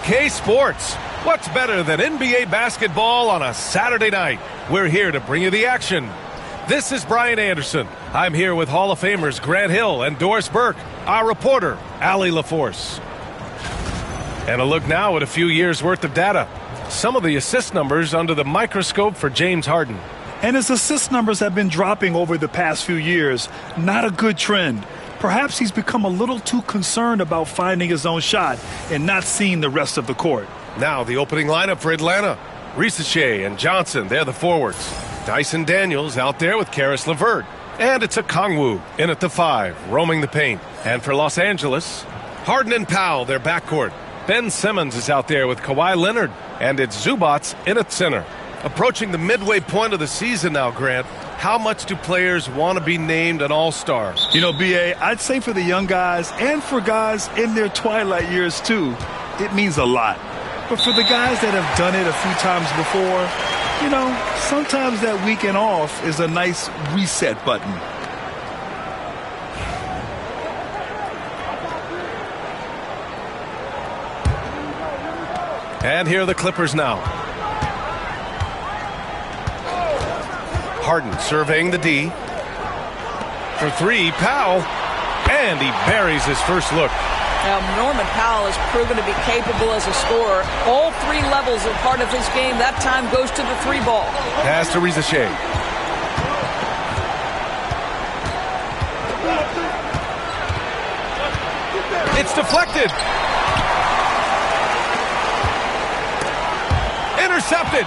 2K Sports. What's better than NBA basketball on a Saturday night? We're here to bring you the action. This is Brian Anderson. I'm here with Hall of Famers Grant Hill and Doris Burke, our reporter, Allie LaForce. And a look now at a few years' worth of data. Some of the assist numbers under the microscope for James Harden. And his assist numbers have been dropping over the past few years. Not a good trend. Perhaps he's become a little too concerned about finding his own shot and not seeing the rest of the court. Now the opening lineup for Atlanta. Risache and Johnson, they're the forwards. Dyson Daniels out there with Karis LeVert. And it's a Kongwu in at the 5, roaming the paint. And for Los Angeles, Harden and Powell, their backcourt. Ben Simmons is out there with Kawhi Leonard. And it's Zubats in at center. Approaching the midway point of the season now, Grant. How much do players want to be named an all-star? You know, B.A., I'd say for the young guys and for guys in their twilight years, too, it means a lot. But for the guys that have done it a few times before, you know, sometimes that weekend off is a nice reset button. And here are the Clippers now. Harden surveying the D. For 3, Powell. And he buries his first look. Now, Norman Powell has proven to be capable as a scorer. All 3 levels are part of his game. That time goes to the 3 ball. Pass to Risache. It's deflected. Intercepted.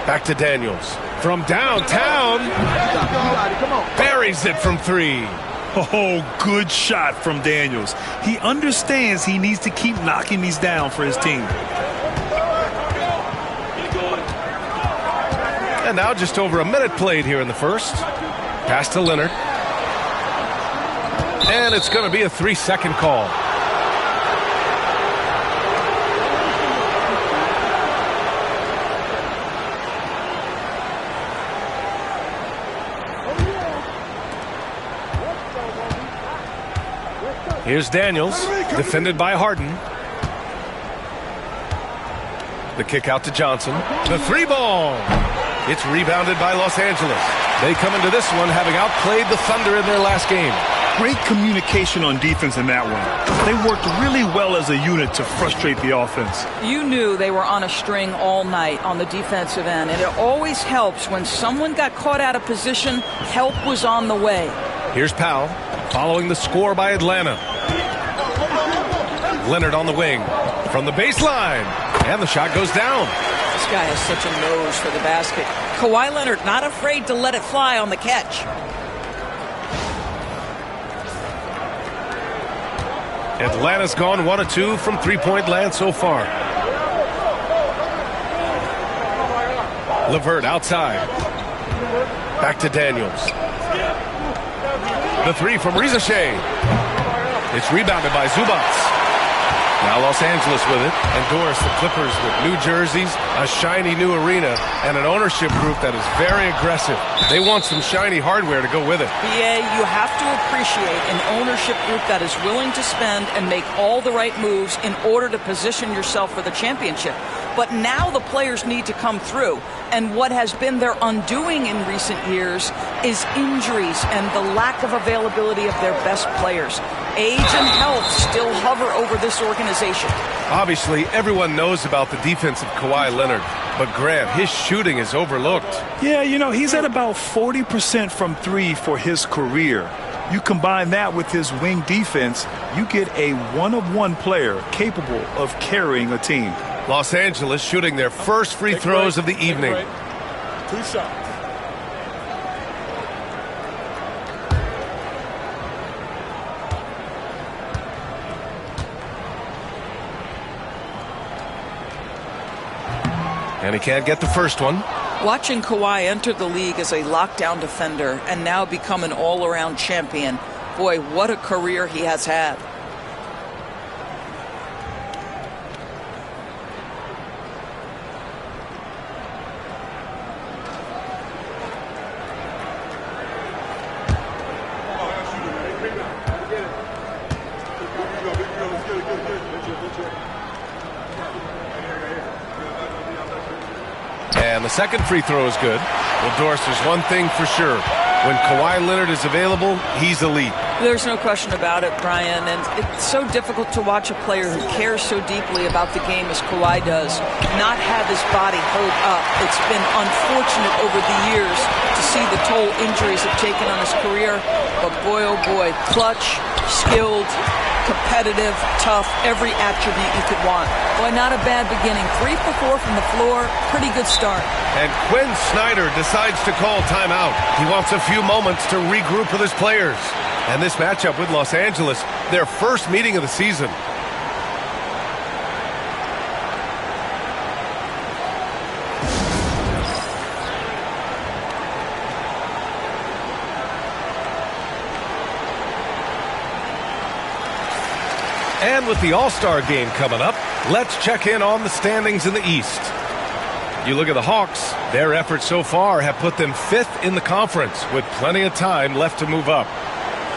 Back to Daniels. From downtown. Buries it from 3. Oh, good shot from Daniels. He understands he needs to keep knocking these down for his team. And now just over a minute played here in the first. Pass to Leonard. And it's going to be a 3-second call. Here's Daniels, defended by Harden. The kick out to Johnson. The 3 ball. It's rebounded by Los Angeles. They come into this one having outplayed the Thunder in their last game. Great communication on defense in that one. They worked really well as a unit to frustrate the offense. You knew they were on a string all night on the defensive end, and it always helps when someone got caught out of position, help was on the way. Here's Powell, following the score by Atlanta. Leonard on the wing, from the baseline, and the shot goes down. This guy has such a nose for the basket. Kawhi Leonard not afraid to let it fly on the catch. Atlanta's gone 1 of 2 from three-point land so far. LeVert outside. Back to Daniels. The 3 from Risache. It's rebounded by Zubats. Now Los Angeles with it, and Doris, the Clippers with new jerseys, a shiny new arena, and an ownership group that is very aggressive. They want some shiny hardware to go with it. BA, you have to appreciate an ownership group that is willing to spend and make all the right moves in order to position yourself for the championship. But now the players need to come through, and what has been their undoing in recent years is injuries and the lack of availability of their best players. Age and health still hover over this organization. Obviously, everyone knows about the defense of Kawhi Leonard, but Grant, his shooting is overlooked. Yeah, you know, he's at about 40% from 3 for his career. You combine that with his wing defense, you get a one-of-one player capable of carrying a team. Los Angeles shooting their first free throws of the evening. 2 shots. And he can't get the first one. Watching Kawhi enter the league as a lockdown defender and now become an all-around champion, boy, what a career he has had. second free throw is good. Well, Doris, there's one thing for sure. When Kawhi Leonard is available, he's elite. There's no question about it, Brian. And it's so difficult to watch a player who cares so deeply about the game as Kawhi does not have his body hold up. It's been unfortunate over the years to see the toll injuries have taken on his career. But boy, oh boy, clutch, skilled, competitive, tough, every attribute you could want. Boy, not a bad beginning. 3 for 4 from the floor. Pretty good start. And Quinn Snyder decides to call timeout. He wants a few moments to regroup with his players. And this matchup with Los Angeles, their first meeting of the season. And with the All-Star game coming up, let's check in on the standings in the East. You look at the Hawks, their efforts so far have put them 5th in the conference with plenty of time left to move up.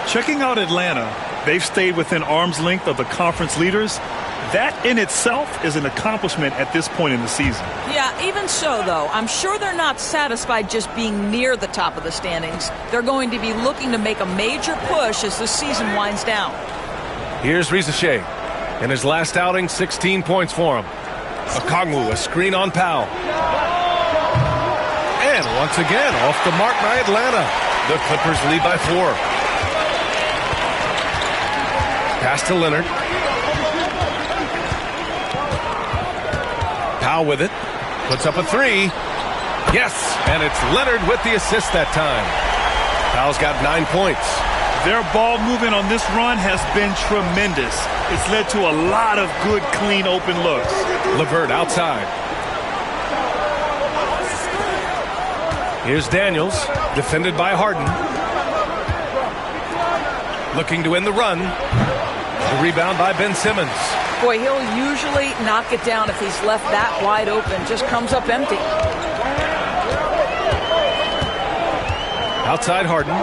Checking out Atlanta, they've stayed within arm's length of the conference leaders. That in itself is an accomplishment at this point in the season. Yeah, even so, though, I'm sure they're not satisfied just being near the top of the standings. They're going to be looking to make a major push as the season winds down. Here's Risache. In his last outing, 16 points for him. Okongwu, a screen on Powell. And once again, off the mark by Atlanta. The Clippers lead by 4. Pass to Leonard. Powell with it. Puts up a 3. Yes, and it's Leonard with the assist that time. Powell's got 9 points. Their ball movement on this run has been tremendous. It's led to a lot of good, clean, open looks. LeVert outside. Here's Daniels, defended by Harden. Looking to end the run. The rebound by Ben Simmons. Boy, he'll usually knock it down if he's left that wide open. Just comes up empty. Outside Harden.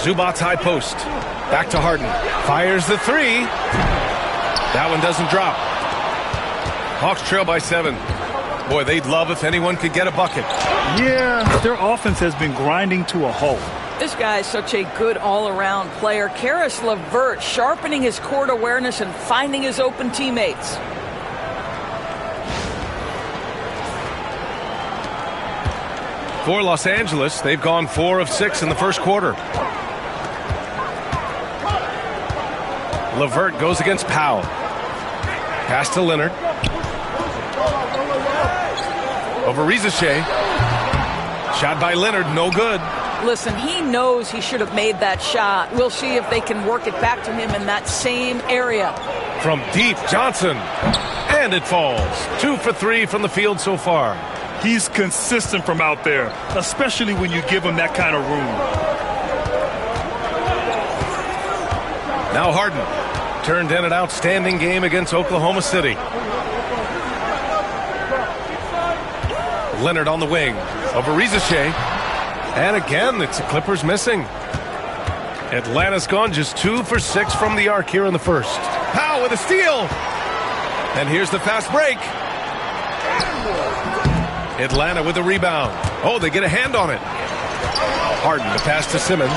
Zubac's high post. Back to Harden. Fires the 3. That one doesn't drop. Hawks trail by 7. Boy, they'd love if anyone could get a bucket. Yeah, their offense has been grinding to a halt. This guy is such a good all-around player. Caris LeVert sharpening his court awareness and finding his open teammates. For Los Angeles, they've gone 4 of 6 in the first quarter. LeVert goes against Powell. Pass to Leonard. Over Risache. Shot by Leonard, no good. Listen, he knows he should have made that shot. We'll see if they can work it back to him in that same area. From deep, Johnson. And it falls. 2 for 3 from the field so far. He's consistent from out there, especially when you give him that kind of room. Now Harden turned in an outstanding game against Oklahoma City. Leonard on the wing. Over Risache. And again, it's the Clippers missing. Atlanta's gone just 2 for 6 from the arc here in the first. Powell with a steal. And here's the fast break. Atlanta with a rebound. Oh, they get a hand on it. Harden, the pass to Simmons.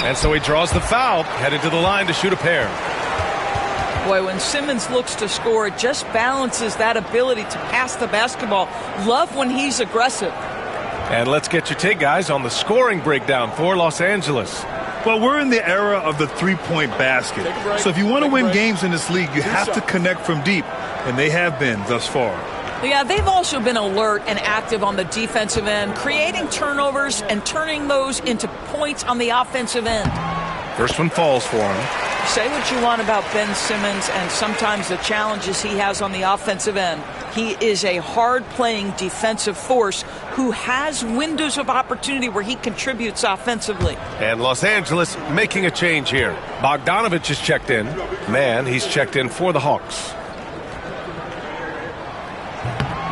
And so he draws the foul, headed to the line to shoot a pair. Boy, when Simmons looks to score, it just balances that ability to pass the basketball. Love when he's aggressive. And let's get your take, guys, on the scoring breakdown for Los Angeles. Well, we're in the era of the three-point basket. So if you want to win games in this league, you have to connect from deep. And they have been thus far. Yeah, they've also been alert and active on the defensive end, creating turnovers and turning those into points on the offensive end. First one falls for him. Say what you want about Ben Simmons and sometimes the challenges he has on the offensive end. He is a hard-playing defensive force who has windows of opportunity where he contributes offensively. And Los Angeles making a change here. Bogdanovich is checked in. Man, he's checked in for the Hawks.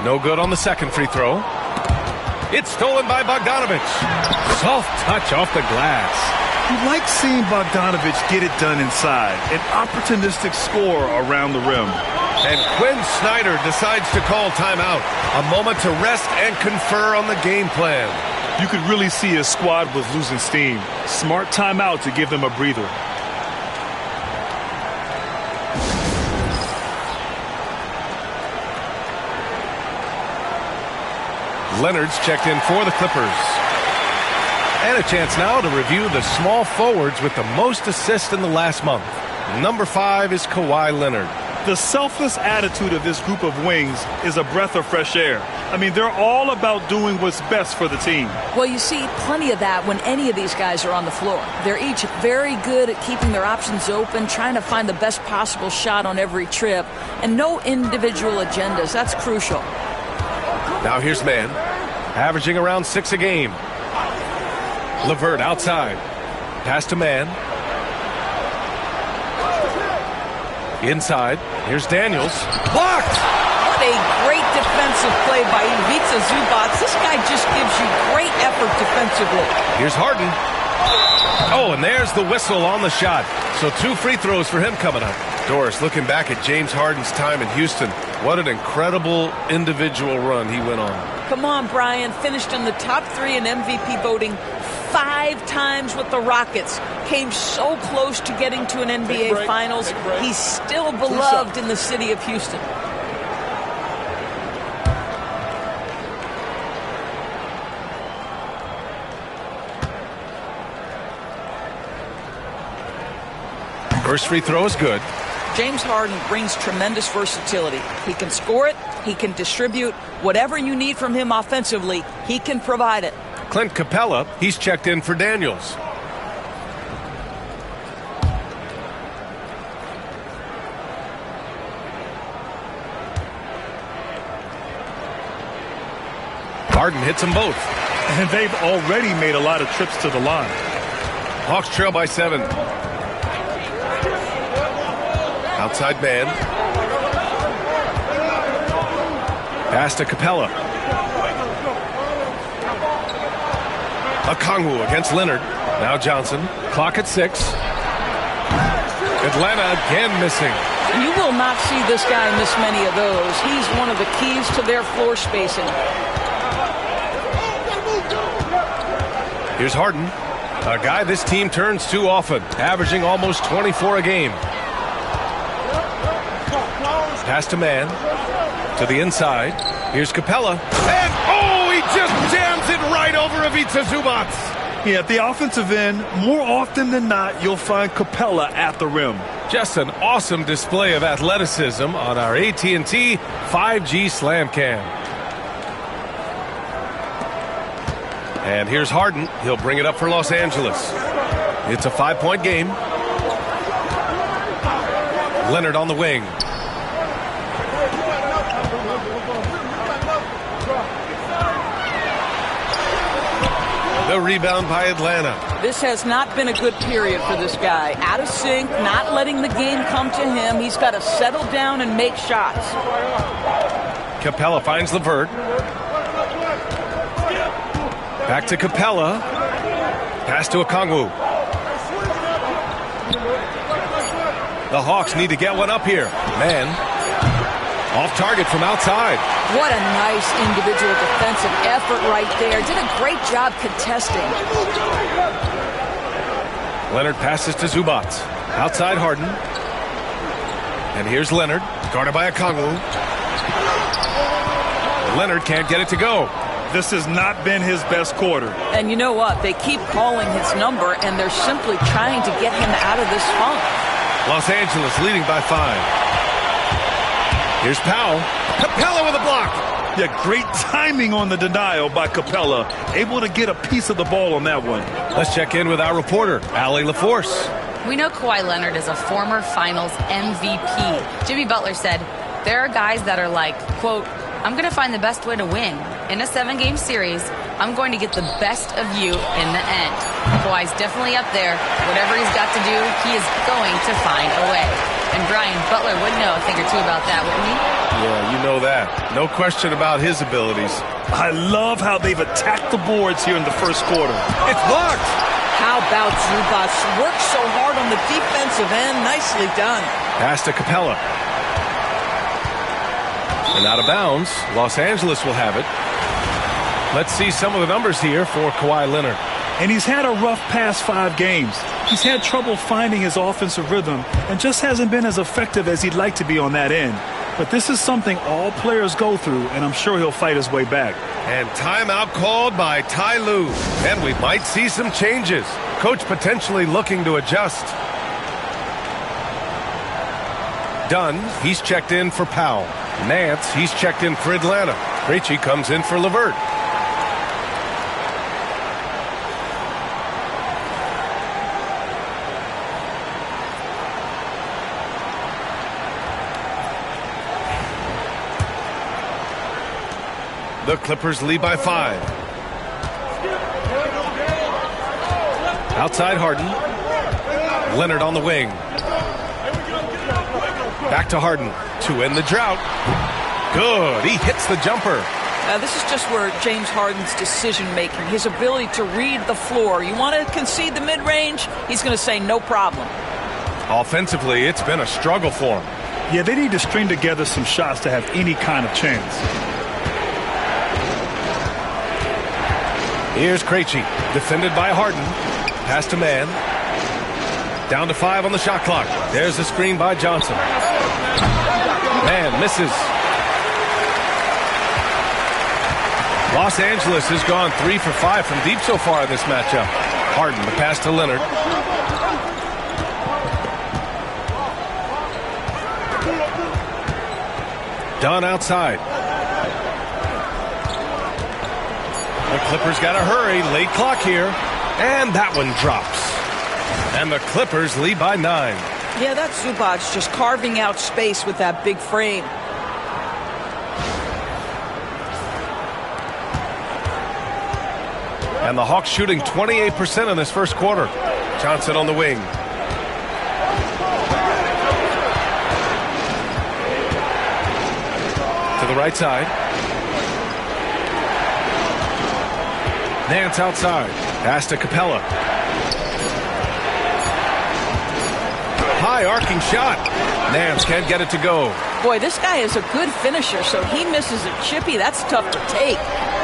No good on the second free throw. It's stolen by Bogdanovich. Soft touch off the glass. You like seeing Bogdanovich get it done inside. An opportunistic score around the rim. And Quinn Snyder decides to call timeout. A moment to rest and confer on the game plan. You could really see his squad was losing steam. Smart timeout to give them a breather. Leonard's checked in for the Clippers. And a chance now to review the small forwards with the most assists in the last month. Number 5 is Kawhi Leonard. The selfless attitude of this group of wings is a breath of fresh air. I mean, they're all about doing what's best for the team. Well, you see plenty of that when any of these guys are on the floor. They're each very good at keeping their options open, trying to find the best possible shot on every trip, and no individual agendas. That's crucial. Now here's Man, averaging around 6 a game. LeVert outside. Pass to Man. Inside. Here's Daniels. Blocked! What a great defensive play by Ivica Zubac. This guy just gives you great effort defensively. Here's Harden. Oh, and there's the whistle on the shot. So 2 free throws for him coming up. Doris, looking back at James Harden's time in Houston, what an incredible individual run he went on. Come on, Brian. Finished in the top 3 in MVP voting 5 times with the Rockets. Came so close to getting to an NBA Finals. He's still beloved in the city of Houston. First free throw is good. James Harden brings tremendous versatility. He can score it, he can distribute. Whatever you need from him offensively, he can provide it. Clint Capella, he's checked in for Daniels. Harden hits them both. And they've already made a lot of trips to the line. Hawks trail by 7. Outside Man. Pass to Capella. Okongwu against Leonard. Now Johnson. Clock at 6. Atlanta again missing. You will not see this guy miss many of those. He's one of the keys to their floor spacing. Here's Harden, a guy this team turns to often, averaging almost 24 a game. Pass to Man, to the inside. Here's Capella, and oh, he just jams it right over Ivica Zubac. Yeah, at the offensive end, more often than not, you'll find Capella at the rim. Just an awesome display of athleticism on our AT&T 5G Slam Cam. And here's Harden. He'll bring it up for Los Angeles. It's a 5-point game. Leonard on the wing. The rebound by Atlanta. This has not been a good period for this guy. Out of sync, not letting the game come to him. He's got to settle down and make shots. Capella finds LeVert. Back to Capella. Pass to Okongwu. The Hawks need to get one up here. Man. Off target from outside. What a nice individual defensive effort right there. Did a great job contesting. Leonard passes to Zubac. Outside Harden. And here's Leonard. Guarded by Okongwu. Leonard can't get it to go. This has not been his best quarter. And you know what? They keep calling his number, and they're simply trying to get him out of this funk. Los Angeles leading by 5. Here's Powell. Capella with a block. Yeah, great timing on the denial by Capella. Able to get a piece of the ball on that one. Let's check in with our reporter, Allie LaForce. We know Kawhi Leonard is a former Finals MVP. Jimmy Butler said, there are guys that are like, quote, I'm going to find the best way to win. In a 7-game series, I'm going to get the best of you in the end. Kawhi's definitely up there. Whatever he's got to do, he is going to find a way. And Brian, Butler would know a thing or two about that, wouldn't he? Yeah, you know that. No question about his abilities. I love how they've attacked the boards here in the first quarter. It's blocked. How about Zubac? Worked so hard on the defensive end. Nicely done. Pass to Capella. And out of bounds. Los Angeles will have it. Let's see some of the numbers here for Kawhi Leonard. And he's had a rough past 5 games. He's had trouble finding his offensive rhythm and just hasn't been as effective as he'd like to be on that end. But this is something all players go through, and I'm sure he'll fight his way back. And timeout called by Ty Lue. And we might see some changes. Coach potentially looking to adjust. Dunn, he's checked in for Powell. Nance, he's checked in for Atlanta. Krejci comes in for LeVert. The Clippers lead by 5. Outside Harden. Leonard on the wing. Back to Harden to end the drought. Good. He hits the jumper. This is just where James Harden's decision-making, his ability to read the floor. You want to concede the mid-range? He's going to say no problem. Offensively, it's been a struggle for him. Yeah, they need to string together some shots to have any kind of chance. Here's Krejci, defended by Harden. Pass to Man. Down to 5 on the shot clock. There's the screen by Johnson. Man misses. Los Angeles has gone 3 for 5 from deep so far in this matchup. Harden, the pass to Leonard. Dunn outside. The Clippers got to hurry. Late clock here. And that one drops. And the Clippers lead by 9. Yeah, that's Zubac just carving out space with that big frame. And the Hawks shooting 28% in this first quarter. Johnson on the wing. To the right side. Nance outside. Pass to Capella. High arcing shot. Nance can't get it to go. Boy, this guy is a good finisher, so he misses a chippy. That's tough to take.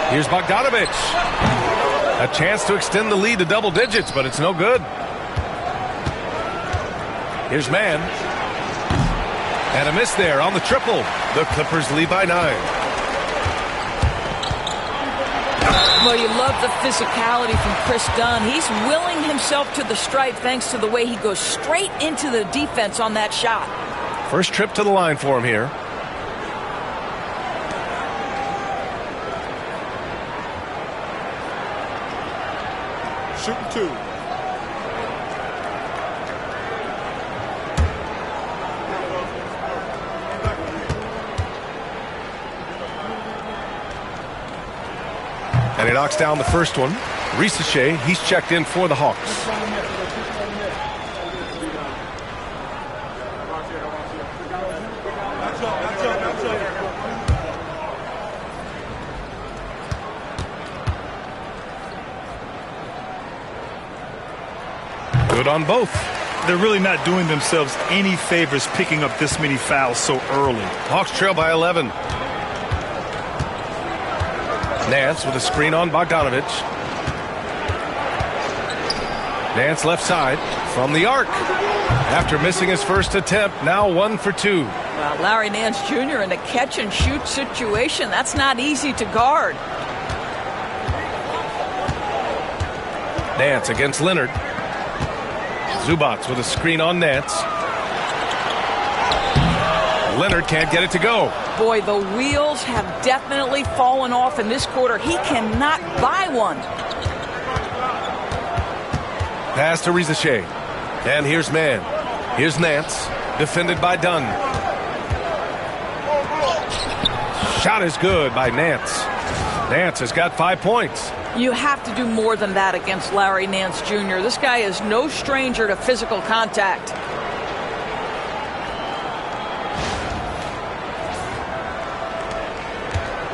Here's Bogdanovic. A chance to extend the lead to double digits, but it's no good. Here's Man. And a miss there on the triple. The Clippers lead by 9. Well, you love the physicality from Chris Dunn. He's willing himself to the stripe thanks to the way he goes straight into the defense on that shot. First trip to the line for him here. Shooting 2. And he knocks down the first one. Risache, he's checked in for the Hawks. Good on both. They're really not doing themselves any favors picking up this many fouls so early. Hawks trail by 11. Nance with a screen on Bogdanovic. Nance left side from the arc. After missing his first attempt, now 1 for 2. Well, Larry Nance Jr. in a catch-and-shoot situation. That's not easy to guard. Nance against Leonard. Zubac with a screen on Nance. Leonard can't get it to go. Boy, the wheels have definitely fallen off in this quarter. He cannot buy one. Pass to Risache. And here's Man. Here's Nance. Defended by Dunn. Shot is good by Nance. Nance has got 5 points. You have to do more than that against Larry Nance Jr. This guy is no stranger to physical contact.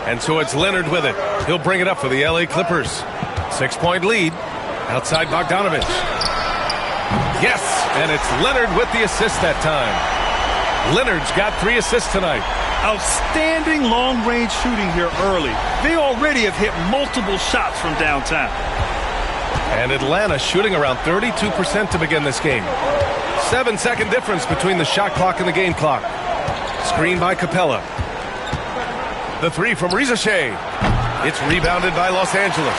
And so it's Leonard with it. He'll bring it up for the LA Clippers. 6-point lead. Outside Bogdanovic. Yes, and it's Leonard with the assist that time. Leonard's got 3 assists tonight. Outstanding long-range shooting here early. They already have hit multiple shots from downtown. And Atlanta shooting around 32% to begin this game. 7-second difference between the shot clock and the game clock. Screen by Capella. The three from Rizashea. It's rebounded by Los Angeles.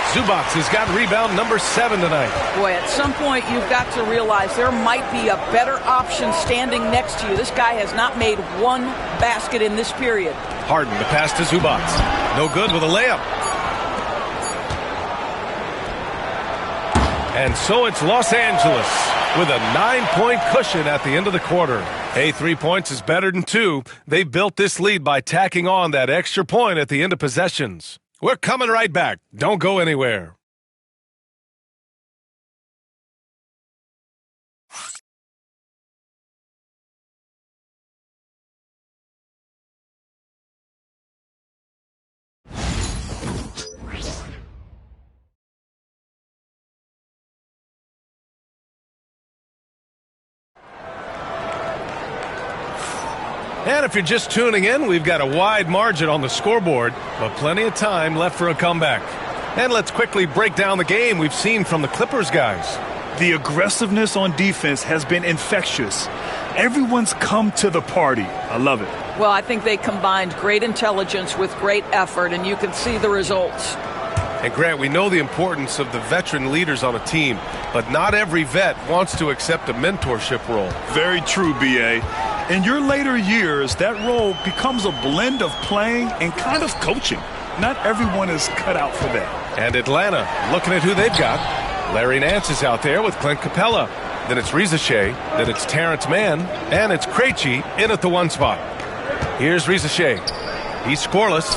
Zubac has got rebound number 7 tonight. Boy, at some point you've got to realize there might be a better option standing next to you. This guy has not made one basket in this period. Harden, the pass to Zubac. No good with a layup. And so it's Los Angeles with a 9-point cushion at the end of the quarter. Hey, 3 points is better than 2. They built this lead by tacking on that extra point at the end of possessions. We're coming right back. Don't go anywhere. And if you're just tuning in, we've got a wide margin on the scoreboard, but plenty of time left for a comeback. And let's quickly break down the game we've seen from the Clippers guys. The aggressiveness on defense has been infectious. Everyone's come to the party. I love it. Well, I think they combined great intelligence with great effort, and you can see the results. And Grant, we know the importance of the veteran leaders on a team, but not every vet wants to accept a mentorship role. Very true, B.A. In your later years, that role becomes a blend of playing and kind of coaching. Not everyone is cut out for that. And Atlanta, looking at who they've got. Larry Nance is out there with Clint Capella. Then it's Rizashea, then it's Terrence Mann, and it's Krejci in at the 1 spot. Here's Rizashea. He's scoreless.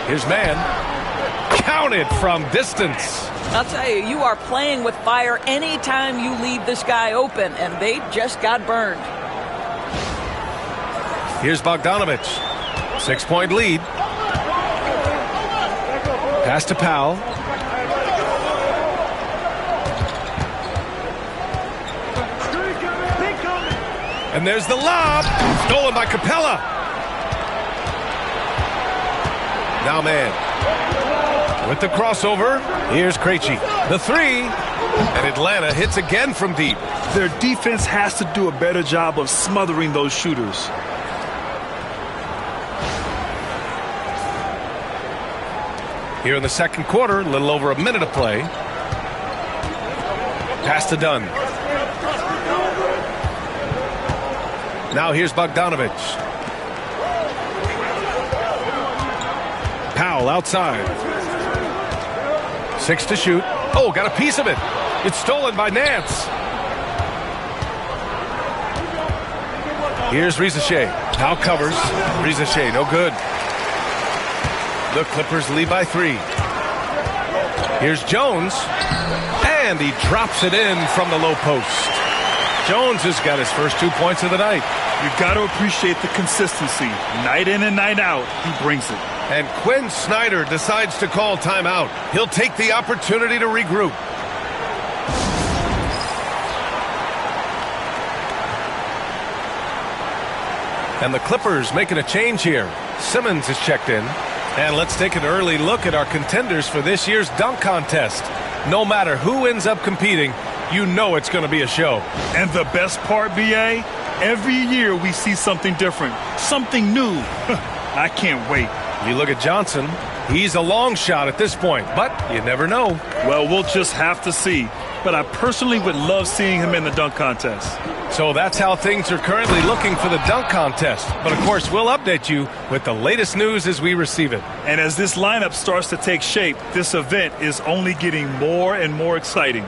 Here's Mann. Counted from distance. I'll tell you, you are playing with fire anytime you leave this guy open, and they just got burned. Here's Bogdanovich. 6-point lead. Pass to Powell. And there's the lob. Stolen by Capella. Now Mann. With the crossover, here's Krejci. The 3, and Atlanta hits again from deep. Their defense has to do a better job of smothering those shooters. Here in the second quarter, a little over a minute of play. Pass to Dunn. Now here's Bogdanovich. Powell outside. 6 to shoot. Oh, got a piece of it. It's stolen by Nance. Here's Rizashea. Powell covers. Rizashea, no good. The Clippers lead by 3. Here's Jones. And he drops it in from the low post. Jones has got his first 2 points of the night. You've got to appreciate the consistency. Night in and night out, he brings it. And Quinn Snyder decides to call timeout. He'll take the opportunity to regroup. And the Clippers making a change here. Simmons is checked in. And let's take an early look at our contenders for this year's dunk contest. No matter who ends up competing, you know it's going to be a show. And the best part, B.A., every year we see something different, something new. I can't wait. You look at Johnson, he's a long shot at this point, but you never know. Well, we'll just have to see. But I personally would love seeing him in the dunk contest. So that's how things are currently looking for the dunk contest. But of course, we'll update you with the latest news as we receive it. And as this lineup starts to take shape, this event is only getting more and more exciting.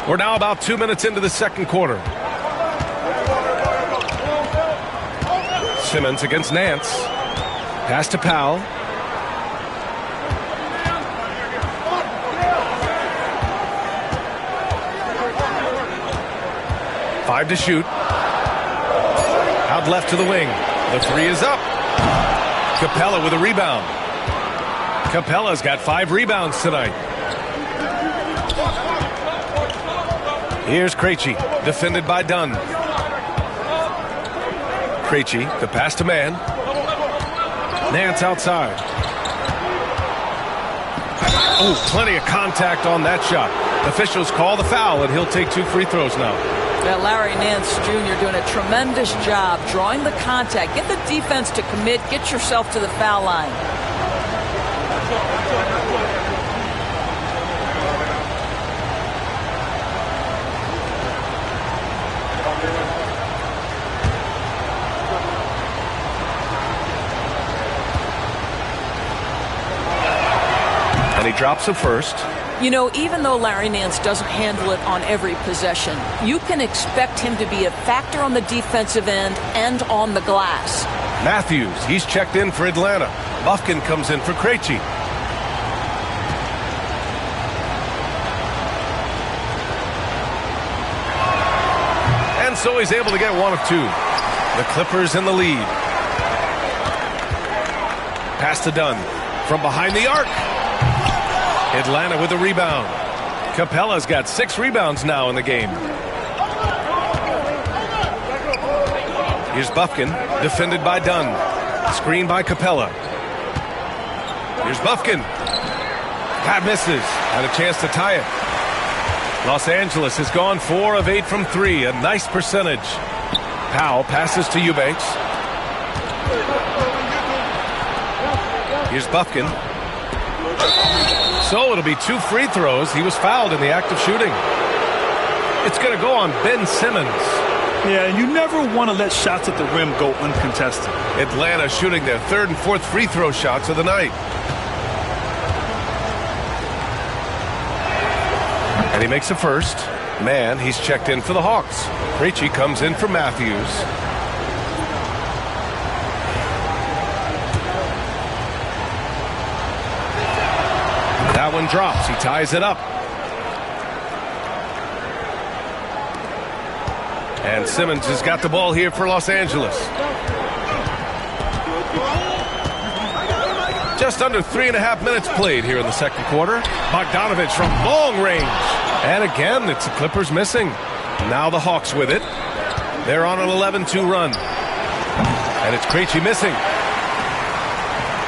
We're now about 2 minutes into the second quarter. Simmons against Nance. Pass to Powell. Five to shoot. Out left to the wing. The 3 is up. Capella with a rebound. Capella's got 5 rebounds tonight. Here's Krejci, defended by Dunn. Krejci, the pass to man. Nance outside. Oh, plenty of contact on that shot. Officials call the foul, and he'll take 2 free throws now. Yeah, Larry Nance Jr. doing a tremendous job drawing the contact. Get the defense to commit. Get yourself to the foul line. And he drops the first. You know, even though Larry Nance doesn't handle it on every possession, you can expect him to be a factor on the defensive end and on the glass. Matthews, he's checked in for Atlanta. Bufkin comes in for Krejci. And so he's able to get 1 of 2. The Clippers in the lead. Pass to Dunn. From behind the arc. Atlanta with the rebound. Capella's got 6 rebounds now in the game. Here's Bufkin, defended by Dunn. Screen by Capella. Here's Bufkin. That misses. Had a chance to tie it. Los Angeles has gone 4 of 8 from 3. A nice percentage. Powell passes to Eubanks. Here's Bufkin. So it'll be 2 free throws. He was fouled in the act of shooting. It's going to go on Ben Simmons. Yeah, and you never want to let shots at the rim go uncontested. Atlanta shooting their 3rd and 4th free throw shots of the night. And he makes a first. Man, he's checked in for the Hawks. Krejci comes in for Matthews. That one drops. He ties it up. And Simmons has got the ball here for Los Angeles. Just under 3.5 minutes played here in the second quarter. Bogdanovich from long range. And again, it's the Clippers missing. Now the Hawks with it. They're on an 11-2 run. And it's Krejci missing.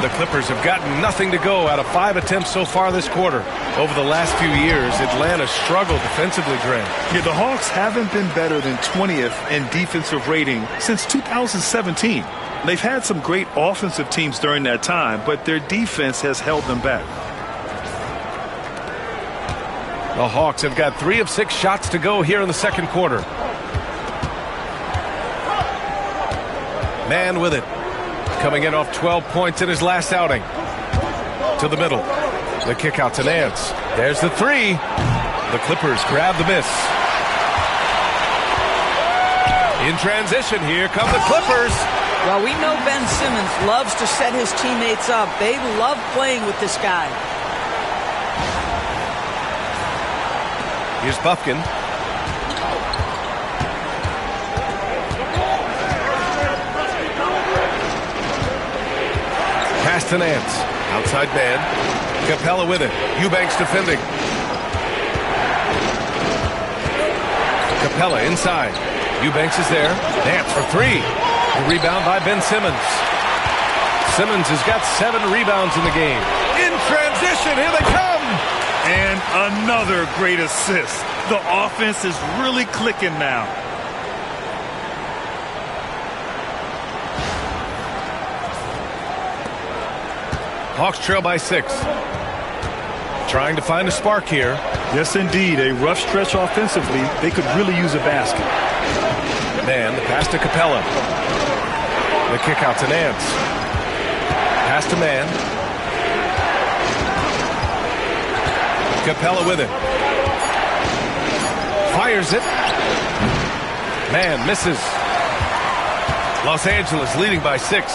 The Clippers have gotten nothing to go out of 5 attempts so far this quarter. Over the last few years, Atlanta struggled defensively, Grant. Yeah, the Hawks haven't been better than 20th in defensive rating since 2017. They've had some great offensive teams during that time, but their defense has held them back. The Hawks have got 3 of 6 shots to go here in the second quarter. Man with it. Coming in off 12 points in his last outing. To the middle. The kick out to Nance. There's the 3. The Clippers grab the miss. In transition, here come the Clippers. Well, we know Ben Simmons loves to set his teammates up. They love playing with this guy. Here's Bufkin. Pass to Nance. Outside man. Capella with it. Eubanks defending. Capella inside. Eubanks is there. Nance for 3. The rebound by Ben Simmons. Simmons has got 7 rebounds in the game. In transition, here they come! And another great assist. The offense is really clicking now. Hawks trail by 6. Trying to find a spark here. Yes, indeed. A rough stretch offensively. They could really use a basket. Man, the pass to Capella. The kick out to Nance. Pass to Man. Capella with it. Fires it. Man misses. Los Angeles leading by 6.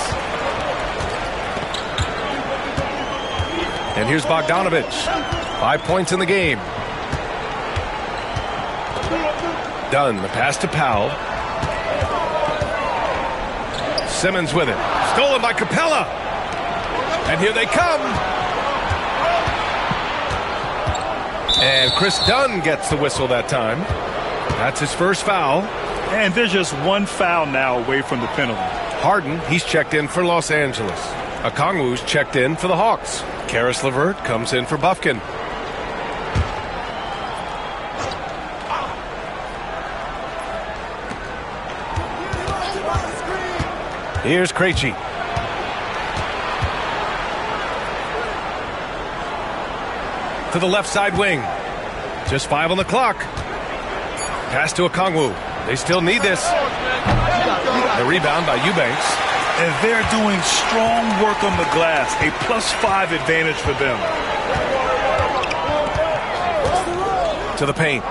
And here's Bogdanovich. 5 points in the game. Dunn, the pass to Powell. Simmons with it. Stolen by Capella. And here they come. And Chris Dunn gets the whistle that time. That's his first foul. And there's just one foul now away from the penalty. Harden, he's checked in for Los Angeles. Okongwu's checked in for the Hawks. Caris LeVert comes in for Bufkin. Here's Krejci. To the left side wing. Just 5 on the clock. Pass to Okongwu. They still need this. The rebound by Eubanks. And they're doing strong work on the glass. A +5 advantage for them. To the paint.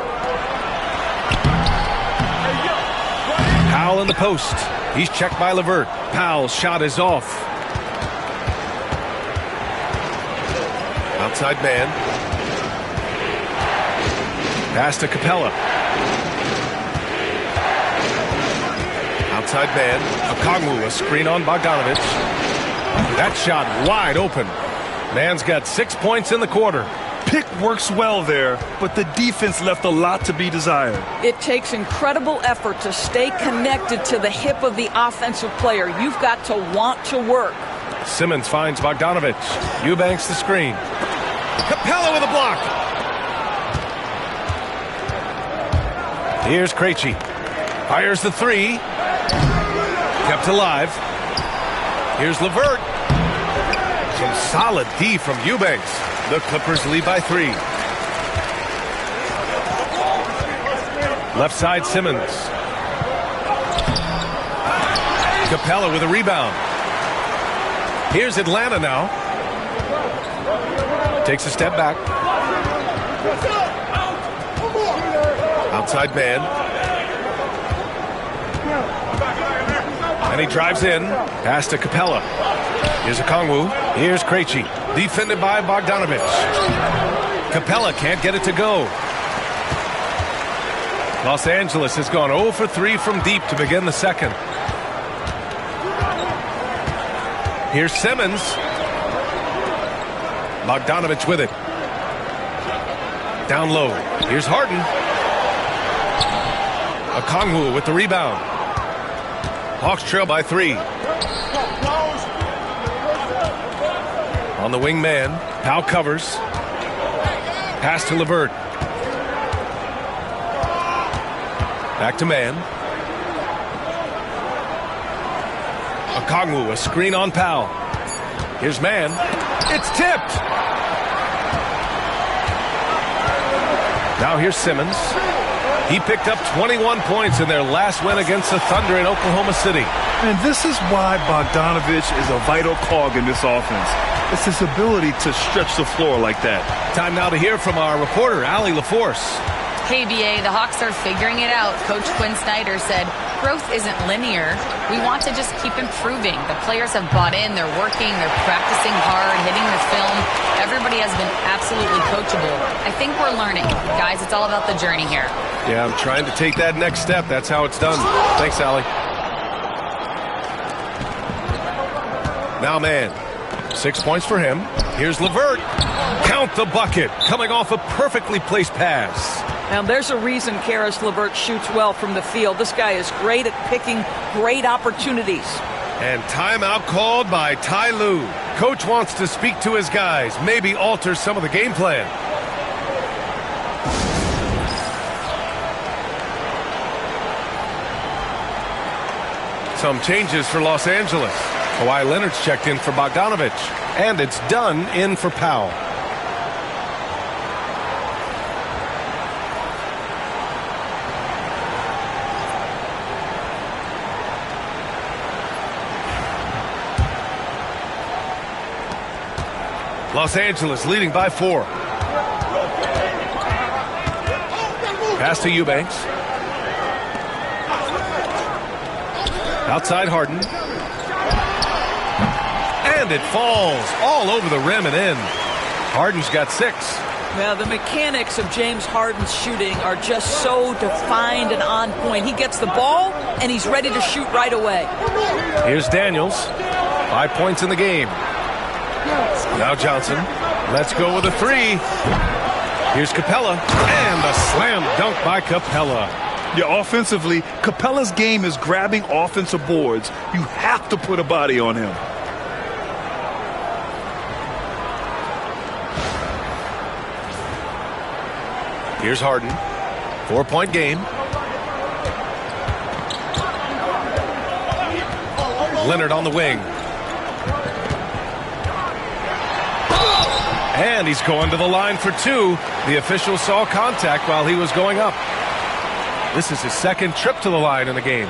Powell in the post. He's checked by LeVert. Powell's shot is off. Outside man. Pass to Capella. Outside man. Okongwu, a screen on Bogdanovic. That shot wide open. Man's got 6 points in the quarter. Pick works well there, but the defense left a lot to be desired. It takes incredible effort to stay connected to the hip of the offensive player. You've got to want to work. Simmons finds Bogdanovic. Eubanks the screen. Capella with a block. Here's Krejci. Fires the three. Kept alive. Here's LeVert. Some solid D from Eubanks. The Clippers lead by 3. Left side Simmons. Capella with a rebound. Here's Atlanta now. Takes a step back. Outside man. And he drives in. Pass to Capella. Here's Okongwu. Here's Krejci. Defended by Bogdanovic. Capella can't get it to go. Los Angeles has gone 0 for 3 from deep to begin the second. Here's Simmons. Bogdanovic with it. Down low. Here's Harden. Okongwu with the rebound. Hawks trail by 3. On the wing man. Powell covers. Pass to LeVert. Back to man. Okongwu, a screen on Powell. Here's man. It's tipped. Now here's Simmons. He picked up 21 points in their last win against the Thunder in Oklahoma City. And this is why Bogdanovic is a vital cog in this offense. It's his ability to stretch the floor like that. Time now to hear from our reporter, Allie LaForce. Hey, BA, the Hawks are figuring it out. Coach Quinn Snyder said, growth isn't linear. We want to just keep improving. The players have bought in. They're working. They're practicing hard, hitting the film. Everybody has been absolutely coachable. I think we're learning. Guys, it's all about the journey here. Yeah, I'm trying to take that next step. That's how it's done. Thanks, Allie. Now, man. 6 points for him. Here's LeVert. Count the bucket. Coming off a perfectly placed pass. Now, there's a reason Caris LeVert shoots well from the field. This guy is great at picking great opportunities. And timeout called by Ty Lue. Coach wants to speak to his guys, maybe alter some of the game plan. Some changes for Los Angeles. Kawhi Leonard's checked in for Bogdanovic. And it's Dunn in for Powell. Los Angeles leading by 4. Pass to Eubanks. Outside Harden. And it falls all over the rim and in. Harden's got 6. Well, the mechanics of James Harden's shooting are just so defined and on point. He gets the ball, and he's ready to shoot right away. Here's Daniels. 5 points in the game. Now Johnson. Let's go with a 3. Here's Capella. And a slam dunk by Capella. Yeah, offensively, Capella's game is grabbing offensive boards. You have to put a body on him. Here's Harden. 4-point game. Leonard on the wing. And he's going to the line for two. The official saw contact while he was going up. This is his second trip to the line in the game.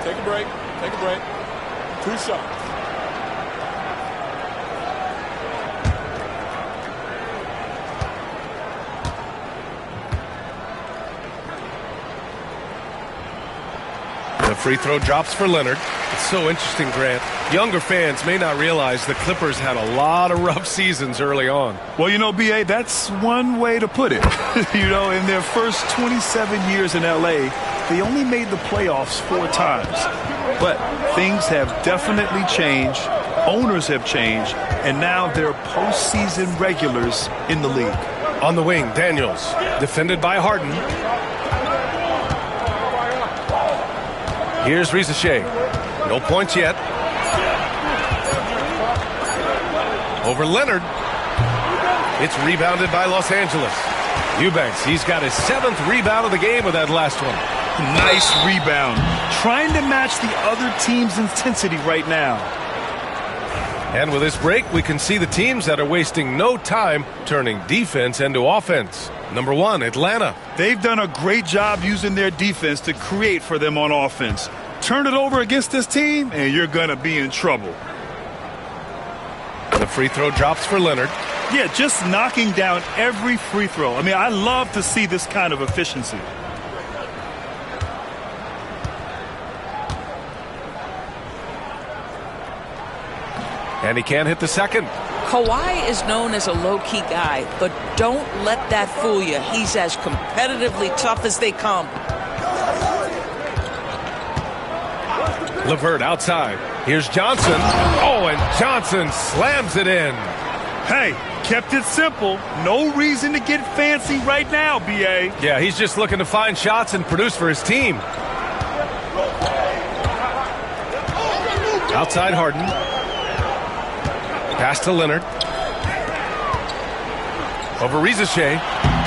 Take a break. Take a break. 2 shots. The free throw drops for Leonard. It's so interesting, Grant. Younger fans may not realize the Clippers had a lot of rough seasons early on. Well, you know, B.A., that's one way to put it. You know, in their first 27 years in L.A., they only made the playoffs 4 times. But things have definitely changed. Owners have changed. And now they're postseason regulars in the league. On the wing, Daniels. Defended by Harden. Here's Risache. No points yet. Over Leonard. It's rebounded by Los Angeles. Eubanks, he's got his 7th rebound of the game with that last one. Nice rebound. Trying to match the other team's intensity right now. And with this break, we can see the teams that are wasting no time turning defense into offense. Number 1, Atlanta. They've done a great job using their defense to create for them on offense. Turn it over against this team, and you're going to be in trouble. The free throw drops for Leonard. Yeah, just knocking down every free throw. I mean, I love to see this kind of efficiency. And he can't hit the second. Kawhi is known as a low-key guy, but don't let that fool you. He's as competitively tough as they come. LeVert outside. Here's Johnson. Oh, and Johnson slams it in. Hey, kept it simple. No reason to get fancy right now, B.A. Yeah, he's just looking to find shots and produce for his team. Outside Harden. Pass to Leonard. Over Risache.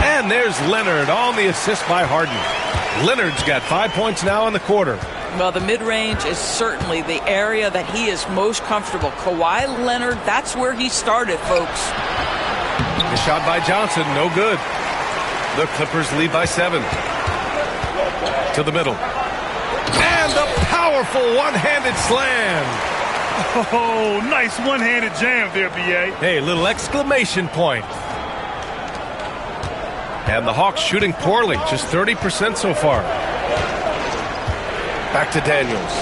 And there's Leonard on the assist by Harden. Leonard's got 5 points now in the quarter. Well, the mid-range is certainly the area that he is most comfortable. Kawhi Leonard, that's where he started, folks. The shot by Johnson, no good. The Clippers lead by 7. To the middle. And the powerful one-handed slam. Oh, nice one-handed jam there, B.A. Hey, little exclamation point. And the Hawks shooting poorly, just 30% so far. Back to Daniels.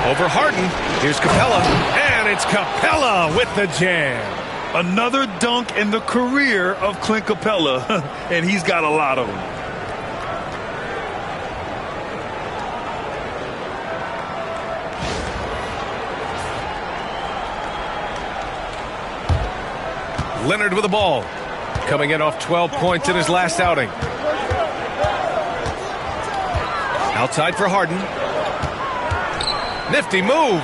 Over Harden. Here's Capella. And it's Capella with the jam. Another dunk in the career of Clint Capella. And he's got a lot of them. Leonard with the ball. Coming in off 12 points in his last outing. Outside for Harden. Nifty move.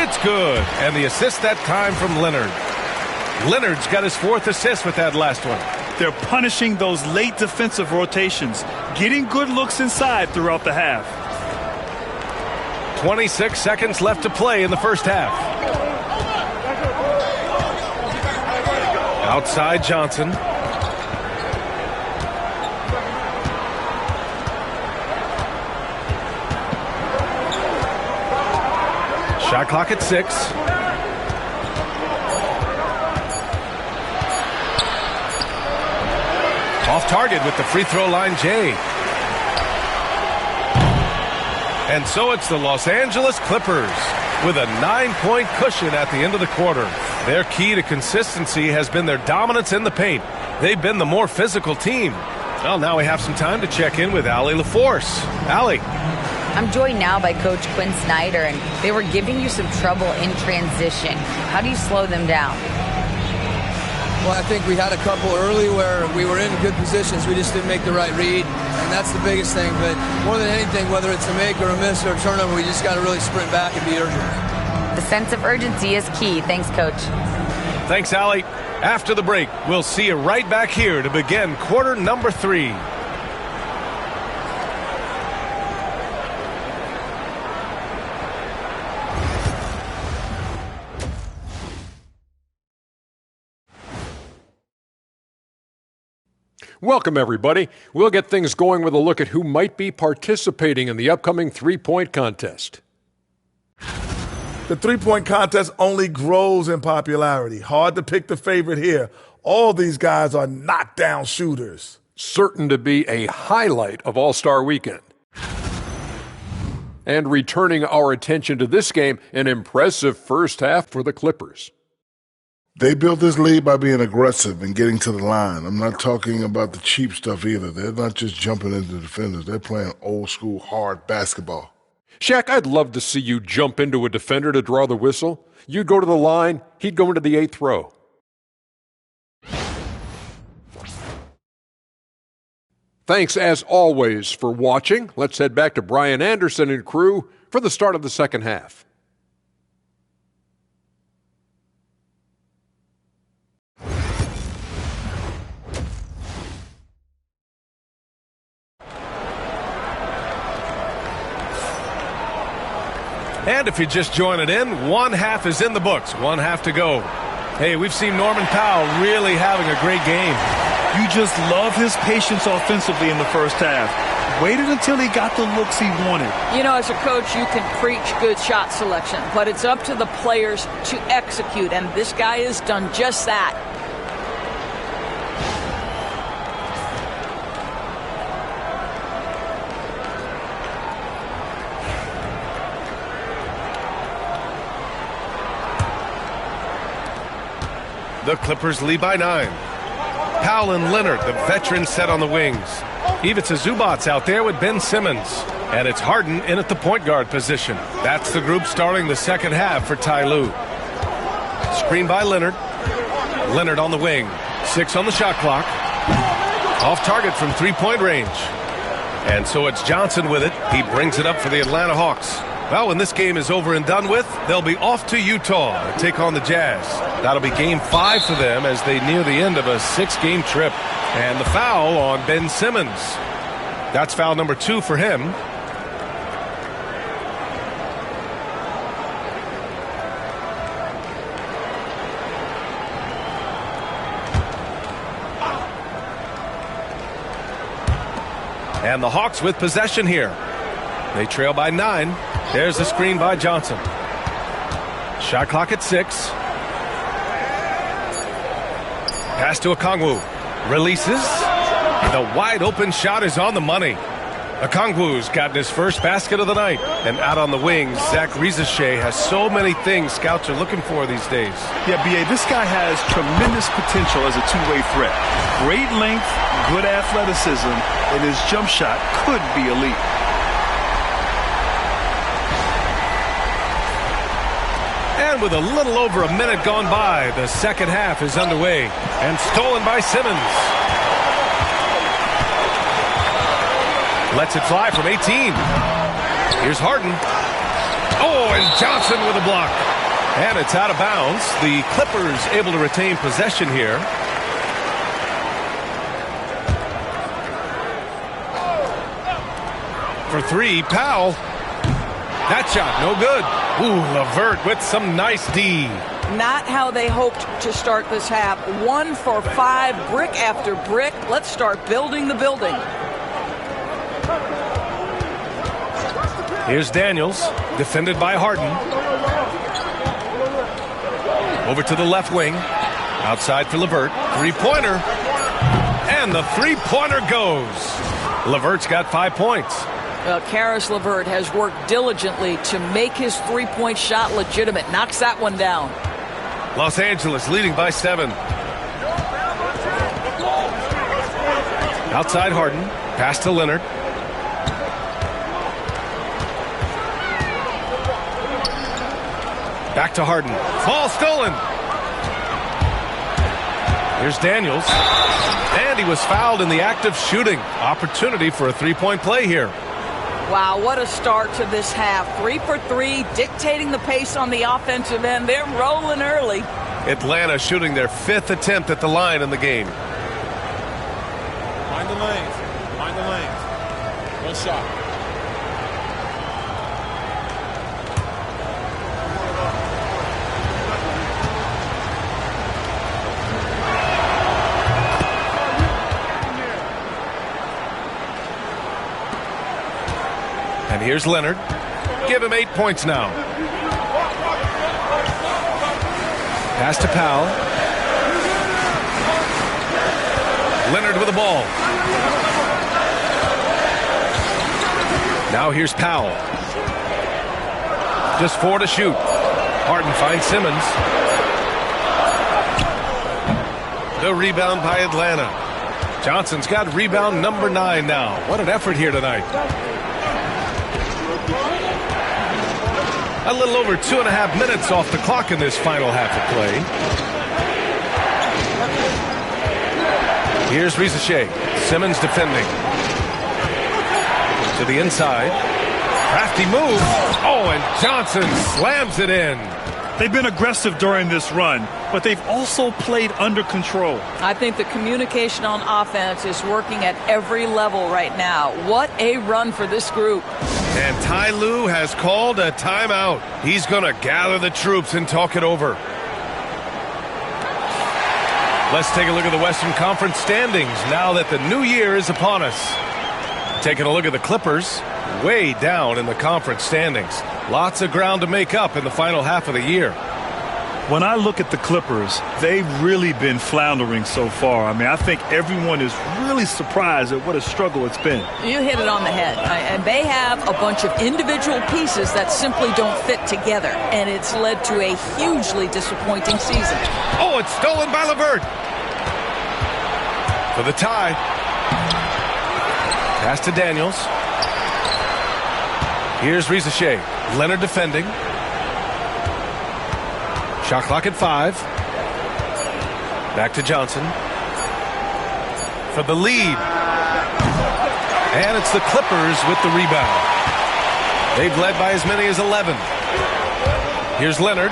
It's good. And the assist that time from Leonard. Leonard's got his 4th assist with that last one. They're punishing those late defensive rotations, getting good looks inside throughout the half. 26 seconds left to play in the first half. Outside Johnson. Shot clock at 6. Off target with the free throw line, Jay. And so it's the Los Angeles Clippers with a 9-point cushion at the end of the quarter. Their key to consistency has been their dominance in the paint. They've been the more physical team. Well, now we have some time to check in with Allie LaForce. Allie. I'm joined now by Coach Quinn Snyder, and they were giving you some trouble in transition. How do you slow them down? Well, I think we had a couple early where we were in good positions. We just didn't make the right read, and that's the biggest thing. But more than anything, whether it's a make or a miss or a turnover, we just got to really sprint back and be urgent. The sense of urgency is key. Thanks, Coach. Thanks, Allie. After the break, we'll see you right back here to begin quarter number 3. Welcome, everybody. We'll get things going with a look at who might be participating in the upcoming three-point contest. The three-point contest only grows in popularity. Hard to pick the favorite here. All these guys are knockdown shooters. Certain to be a highlight of All-Star Weekend. And returning our attention to this game, an impressive first half for the Clippers. They built this lead by being aggressive and getting to the line. I'm not talking about the cheap stuff either. They're not just jumping into defenders. They're playing old-school, hard basketball. Shaq, I'd love to see you jump into a defender to draw the whistle. You'd go to the line, he'd go into the 8th row. Thanks, as always, for watching. Let's head back to Brian Anderson and crew for the start of the second half. And if you're just joining in, one half is in the books, one half to go. Hey, we've seen Norman Powell really having a great game. You just love his patience offensively in the first half. Waited until he got the looks he wanted. You know, as a coach, you can preach good shot selection, but it's up to the players to execute, and this guy has done just that. The Clippers lead by 9. Powell and Leonard, the veterans, set on the wings. Ivica Zubac's out there with Ben Simmons. And it's Harden in at the point guard position. That's the group starting the second half for Ty Lue. Screen by Leonard. Leonard on the wing. 6 on the shot clock. Off target from three-point range. And so it's Johnson with it. He brings it up for the Atlanta Hawks. Well, when this game is over and done with, they'll be off to Utah to take on the Jazz. That'll be game 5 for them as they near the end of a 6-game trip. And the foul on Ben Simmons. That's foul number 2 for him. And the Hawks with possession here. They trail by 9. There's the screen by Johnson. Shot clock at 6. Pass to Okongwu. Releases. The wide open shot is on the money. Okongwu's gotten his first basket of the night. And out on the wing, Zach Risache has so many things scouts are looking for these days. Yeah, B.A., this guy has tremendous potential as a two-way threat. Great length, good athleticism, and his jump shot could be elite. And with a little over a minute gone by, the second half is underway. And stolen by Simmons. Lets it fly from 18. Here's Harden. Oh, and Johnson with a block. And it's out of bounds. The Clippers able to retain possession here. For 3, Powell. That shot, no good. Ooh, LeVert with some nice D. Not how they hoped to start this half. 1 for 5, brick after brick. Let's start building the building. Here's Daniels, defended by Harden. Over to the left wing. Outside for LeVert. Three-pointer. And the three-pointer goes. LeVert's got 5 points. Well, Karis LeVert has worked diligently to make his three-point shot legitimate. Knocks that one down. Los Angeles leading by 7. Outside Harden. Pass to Leonard. Back to Harden. Ball stolen. Here's Daniels. And he was fouled in the act of shooting. Opportunity for a three-point play here. Wow, what a start to this half. 3 for 3, dictating the pace on the offensive end. They're rolling early. Atlanta shooting their 5th attempt at the line in the game. Find the lanes. Find the lanes. One shot. And here's Leonard. Give him 8 points now. Pass to Powell. Leonard with the ball. Now here's Powell. Just 4 to shoot. Harden finds Simmons. The rebound by Atlanta. Johnson's got rebound number 9 now. What an effort here tonight. A little over 2.5 minutes off the clock in this final half of play. Here's Risacher. Simmons defending. To the inside. Crafty move. Oh, and Johnson slams it in. They've been aggressive during this run, but they've also played under control. I think the communication on offense is working at every level right now. What a run for this group. And Ty Lue has called a timeout. He's going to gather the troops and talk it over. Let's take a look at the Western Conference standings now that the new year is upon us. Taking a look at the Clippers, way down in the conference standings. Lots of ground to make up in the final half of the year. When I look at the Clippers, they've really been floundering so far. I mean, I think everyone is really surprised at what a struggle it's been. You hit it on the head. And they have a bunch of individual pieces that simply don't fit together. And it's led to a hugely disappointing season. Oh, it's stolen by LeVert. For the tie. Pass to Daniels. Here's Risacher. Leonard defending. Shot clock at 5. Back to Johnson. For the lead. And it's the Clippers with the rebound. They've led by as many as 11. Here's Leonard.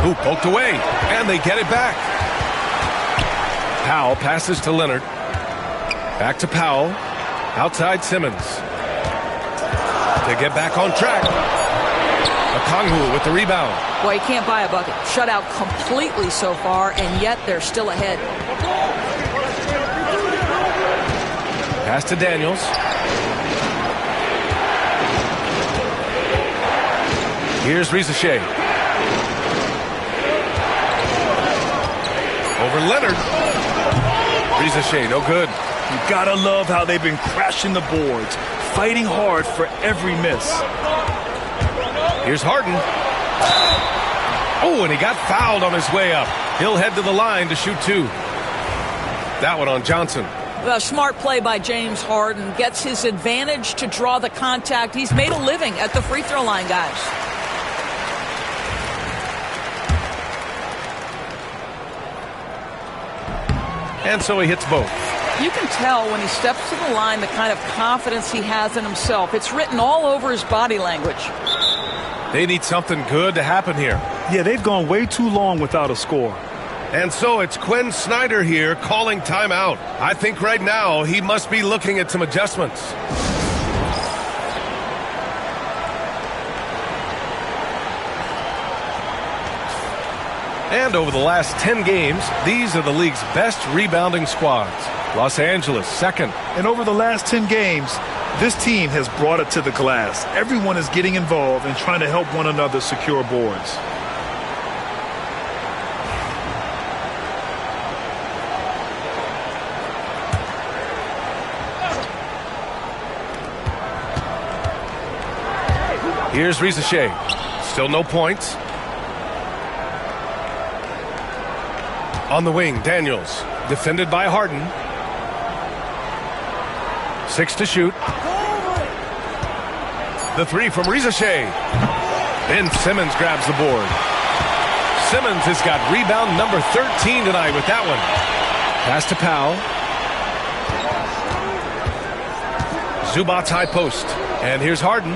Ooh, poked away. And they get it back. Powell passes to Leonard. Back to Powell. Outside Simmons. To get back on track. Okongwu with the rebound. Boy, you can't buy a bucket. Shut out completely so far, and yet they're still ahead. Pass to Daniels. Here's Risacher. Over Leonard. Risacher, no good. You gotta love how they've been crashing the boards, fighting hard for every miss. Here's Harden. Oh, and he got fouled on his way up. He'll head to the line to shoot 2. That one on Johnson. A smart play by James Harden. Gets his advantage to draw the contact. He's made a living at the free throw line, guys. And so he hits both. You can tell when he steps to the line the kind of confidence he has in himself. It's written all over his body language. They need something good to happen here. Yeah, they've gone way too long without a score. And so it's Quinn Snyder here calling timeout. I think right now he must be looking at some adjustments. And over the last 10 games, these are the league's best rebounding squads. Los Angeles, second. And over the last 10 games, this team has brought it to the glass. Everyone is getting involved and trying to help one another secure boards. Here's Risacher. Still no points. On the wing, Daniels. Defended by Harden. 6 to shoot. The 3 from Risacher. Ben Simmons grabs the board. Simmons has got rebound number 13 tonight with that one. Pass to Powell. Zubac's high post. And here's Harden.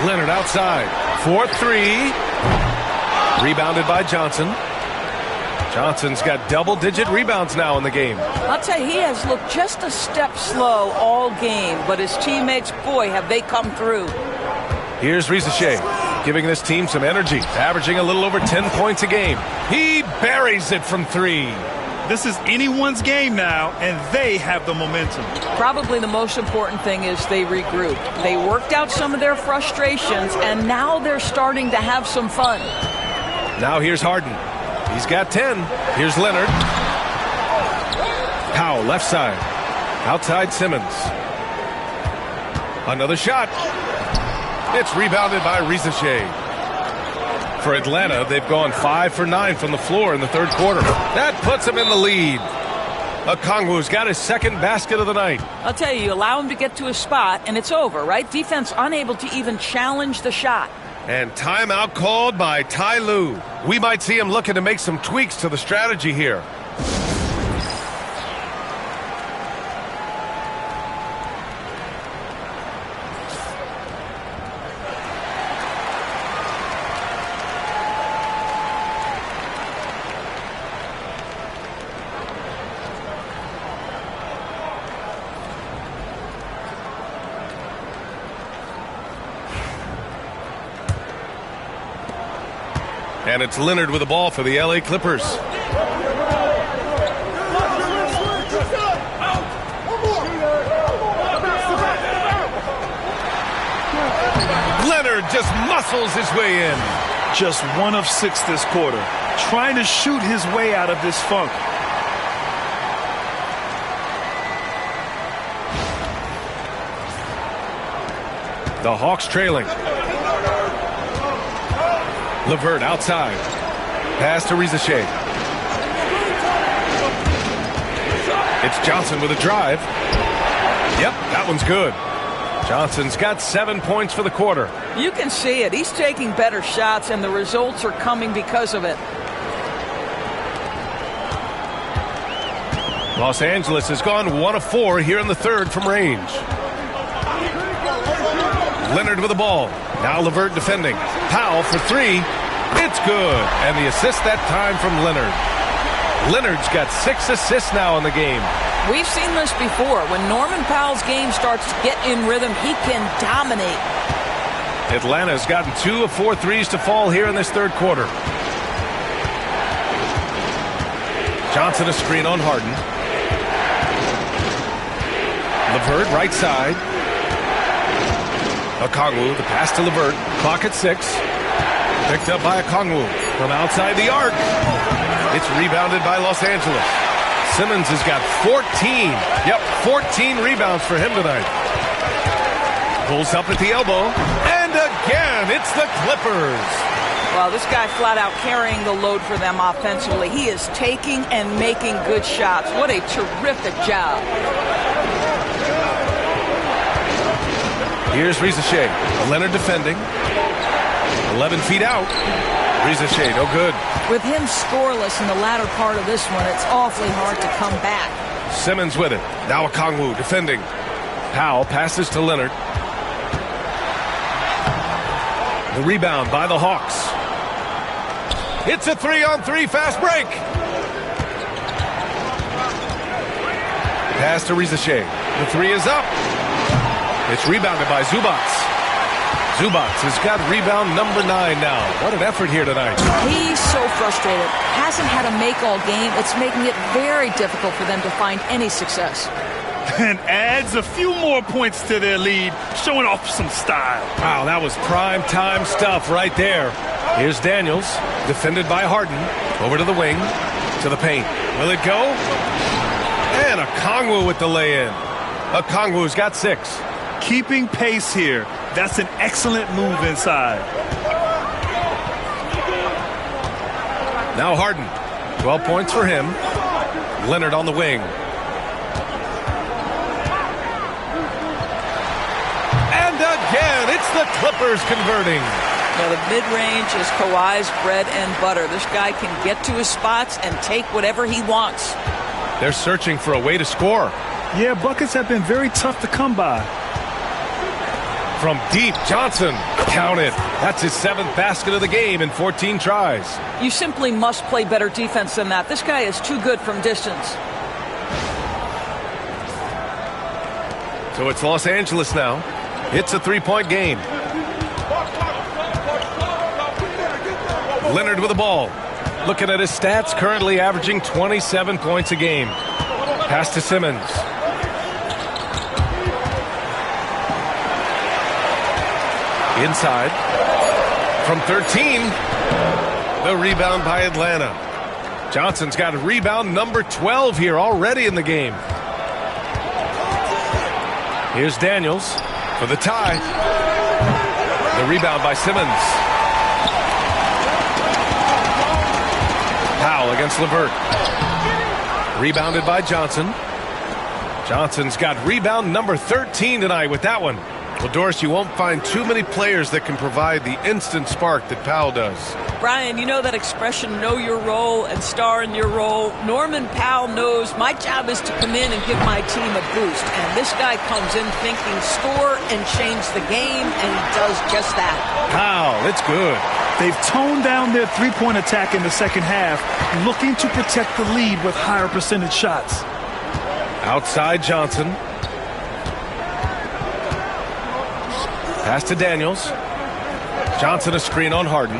Leonard outside. 4-3. Rebounded by Johnson. Johnson's got double-digit rebounds now in the game. I'll tell you, he has looked just a step slow all game, but his teammates, boy, have they come through. Here's Risacher, giving this team some energy, averaging a little over 10 points a game. He buries it from 3. This is anyone's game now, and they have the momentum. Probably the most important thing is they regrouped. They worked out some of their frustrations, and now they're starting to have some fun. Now here's Harden. He's got 10. Here's Leonard. Powell, left side. Outside Simmons. Another shot. It's rebounded by Risacher. For Atlanta, they've gone 5 for 9 from the floor in the third quarter. That puts them in the lead. Okongwu's got his second basket of the night. I'll tell you, you allow him to get to a spot, and it's over, right? Defense unable to even challenge the shot. And timeout called by Ty Lue. We might see him looking to make some tweaks to the strategy here. And it's Leonard with the ball for the LA Clippers. Leonard just muscles his way in. Just 1 of 6 this quarter, trying to shoot his way out of this funk. The Hawks trailing. LeVert outside. Pass to Risacher. It's Johnson with a drive. Yep, that one's good. Johnson's got 7 points for the quarter. You can see it. He's taking better shots, and the results are coming because of it. Los Angeles has gone 1 of 4 here in the third from range. Leonard with the ball. Now LeVert defending. Powell for 3. It's good. And the assist that time from Leonard. Leonard's got 6 assists now in the game. We've seen this before. When Norman Powell's game starts to get in rhythm, he can dominate. Atlanta's gotten 2 of 4 threes to fall here in this third quarter. Johnson a screen on Harden. LeVert right side. Okongwu, the pass to LeVert. Clock at 6. Picked up by Okongwu from outside the arc. It's rebounded by Los Angeles. Simmons has got 14. Yep, 14 rebounds for him tonight. Pulls up at the elbow. And again, it's the Clippers. Well, this guy flat out carrying the load for them offensively. He is taking and making good shots. What a terrific job. Here's Risacher. Leonard defending. 11 feet out. Risacher, no good. With him scoreless in the latter part of this one, it's awfully hard to come back. Simmons with it. Now Okongwu defending. Powell passes to Leonard. The rebound by the Hawks. It's a 3-on-3 fast break. Pass to Risacher. The 3 is up. It's rebounded by Zubac. Zubac has got rebound number 9 now. What an effort here tonight. He's so frustrated. Hasn't had a make all game. It's making it very difficult for them to find any success. And adds a few more points to their lead, showing off some style. Wow, that was prime time stuff right there. Here's Daniels, defended by Harden. Over to the wing, to the paint. Will it go? And Okongwu with the lay-in. Okongwu's got 6. Keeping pace here. That's an excellent move inside. Now Harden. 12 points for him. Leonard on the wing. And again, it's the Clippers converting. Now, the mid-range is Kawhi's bread and butter. This guy can get to his spots and take whatever he wants. They're searching for a way to score. Yeah, buckets have been very tough to come by. From deep, Johnson. Count it. That's his 7th basket of the game in 14 tries. You simply must play better defense than that. This guy is too good from distance. So it's Los Angeles now. It's a 3-point game. Leonard with the ball. Looking at his stats, currently averaging 27 points a game. Pass to Simmons. Inside. From 13. The rebound by Atlanta. Johnson's got a rebound number 12 here already in the game. Here's Daniels for the tie. The rebound by Simmons. Powell against LeVert. Rebounded by Johnson. Johnson's got rebound number 13 tonight with that one. Well, Doris, you won't find too many players that can provide the instant spark that Powell does. Brian, you know that expression, know your role and star in your role. Norman Powell knows my job is to come in and give my team a boost. And this guy comes in thinking score and change the game, and he does just that. Powell, it's good. They've toned down their three-point attack in the second half, looking to protect the lead with higher percentage shots. Outside Johnson. Pass to Daniels. Johnson a screen on Harden.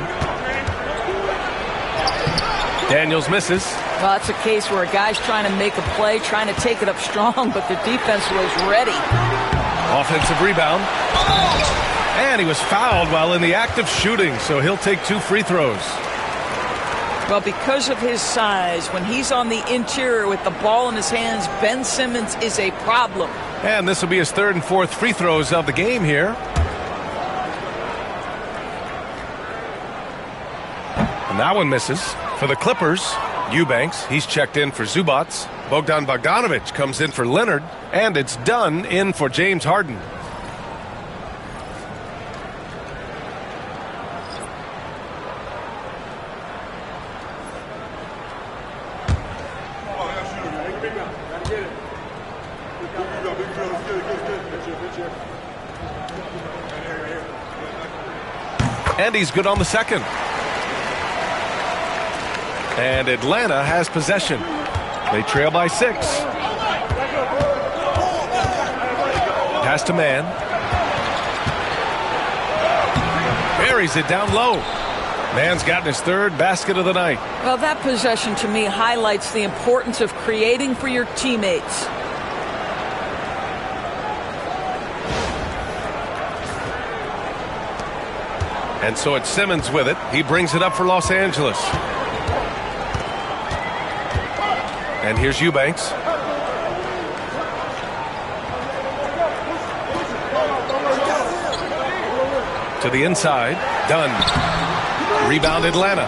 Daniels misses. Well, it's a case where a guy's trying to make a play, trying to take it up strong, but the defense was ready. Offensive rebound. And he was fouled while in the act of shooting, so he'll take 2 free throws. Well, because of his size, when he's on the interior with the ball in his hands, Ben Simmons is a problem. And this will be his 3rd and 4th free throws of the game here. And that one misses. For the Clippers, Eubanks, he's checked in for Zubats. Bogdan Bogdanovic comes in for Leonard. And it's done in for James Harden. And he's good on the second. And Atlanta has possession. They trail by 6. Pass to Mann. Buries it down low. Mann's gotten his 3rd basket of the night. Well, that possession to me highlights the importance of creating for your teammates. And so it's Simmons with it. He brings it up for Los Angeles. And here's Eubanks. To the inside. Done. Rebound Atlanta.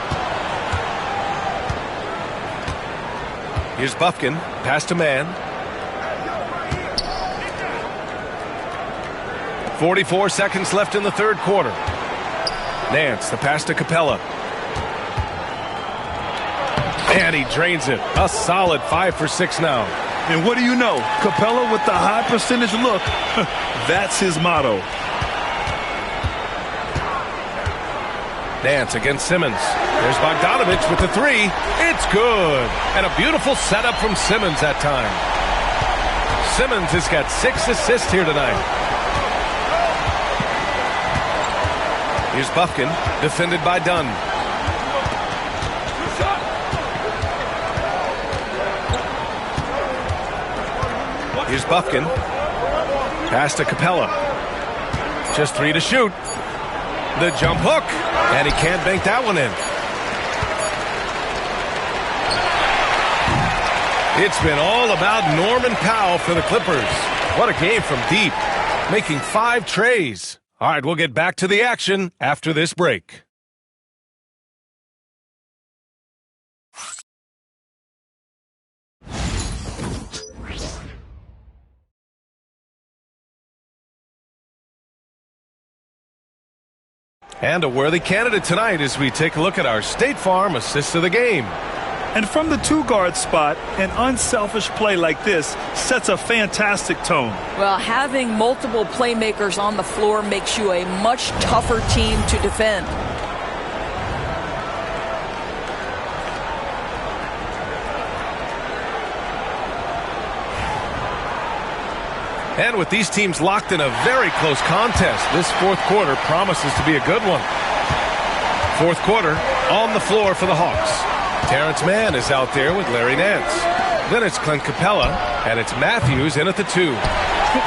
Here's Bufkin. Pass to Mann. 44 seconds left in the 3rd quarter. Nance, the pass to Capella. And he drains it. A solid 5 for 6 now. And what do you know? Capella with the high percentage look. That's his motto. Nance against Simmons. There's Bogdanovic with the 3. It's good. And a beautiful setup from Simmons that time. Simmons has got 6 assists here tonight. Here's Bufkin, defended by Dunn. Here's Bufkin. Pass to Capella. Just 3 to shoot. The jump hook. And he can't bank that one in. It's been all about Norman Powell for the Clippers. What a game from deep. Making 5 trays. All right, we'll get back to the action after this break. And a worthy candidate tonight as we take a look at our State Farm assist of the game. And from the two-guard spot, an unselfish play like this sets a fantastic tone. Well, having multiple playmakers on the floor makes you a much tougher team to defend. And with these teams locked in a very close contest, this fourth quarter promises to be a good one. Fourth quarter on the floor for the Hawks. Terrence Mann is out there with Larry Nance. Then it's Clint Capella, and it's Matthews in at the 2.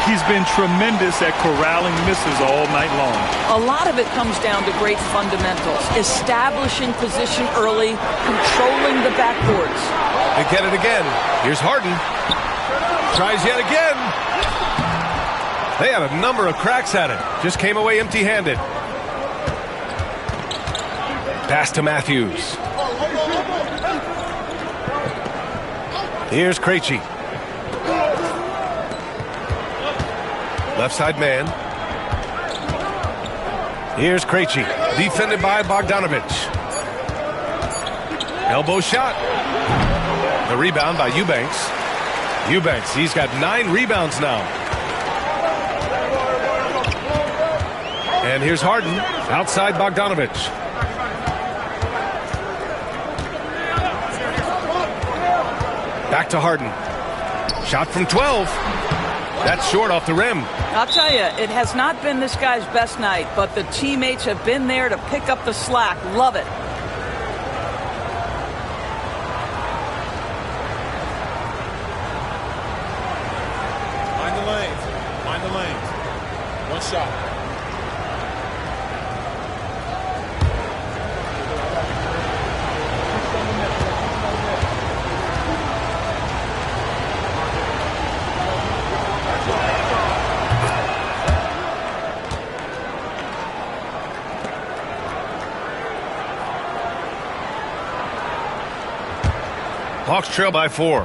He's been tremendous at corralling misses all night long. A lot of it comes down to great fundamentals. Establishing position early, controlling the backboards. They get it again. Here's Harden. Tries yet again. They had a number of cracks at it. Just came away empty-handed. Pass to Matthews. Here's Krejci. Left side man. Here's Krejci. Defended by Bogdanovich. Elbow shot. The rebound by Eubanks. Eubanks, he's got 9 rebounds now. And here's Harden, outside Bogdanovich. Back to Harden. Shot from 12. That's short off the rim. I'll tell you, it has not been this guy's best night, but the teammates have been there to pick up the slack. Love it. Mind the lanes. Mind the lanes. One shot. Hawks trail by 4.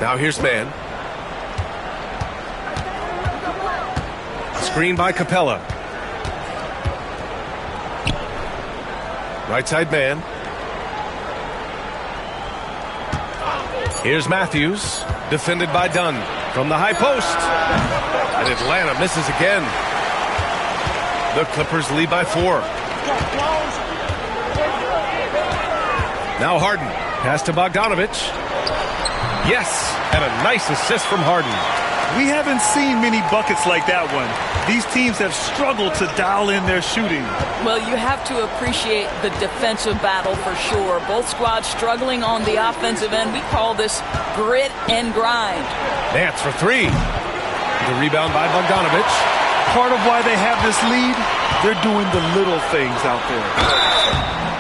Now here's Mann. Screen by Capella. Right side man. Here's Matthews. Defended by Dunn. From the high post. And Atlanta misses again. The Clippers lead by 4. Now Harden. Pass to Bogdanovich. Yes, and a nice assist from Harden. We haven't seen many buckets like that one. These teams have struggled to dial in their shooting. Well, you have to appreciate the defensive battle for sure. Both squads struggling on the offensive end. We call this grit and grind. Nance for 3. The rebound by Bogdanovich. Part of why they have this lead, they're doing the little things out there.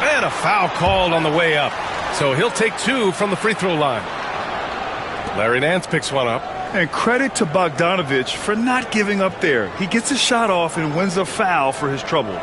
And a foul called on the way up. So he'll take 2 from the free throw line. Larry Nance picks one up. And credit to Bogdanovich for not giving up there. He gets a shot off and wins a foul for his trouble.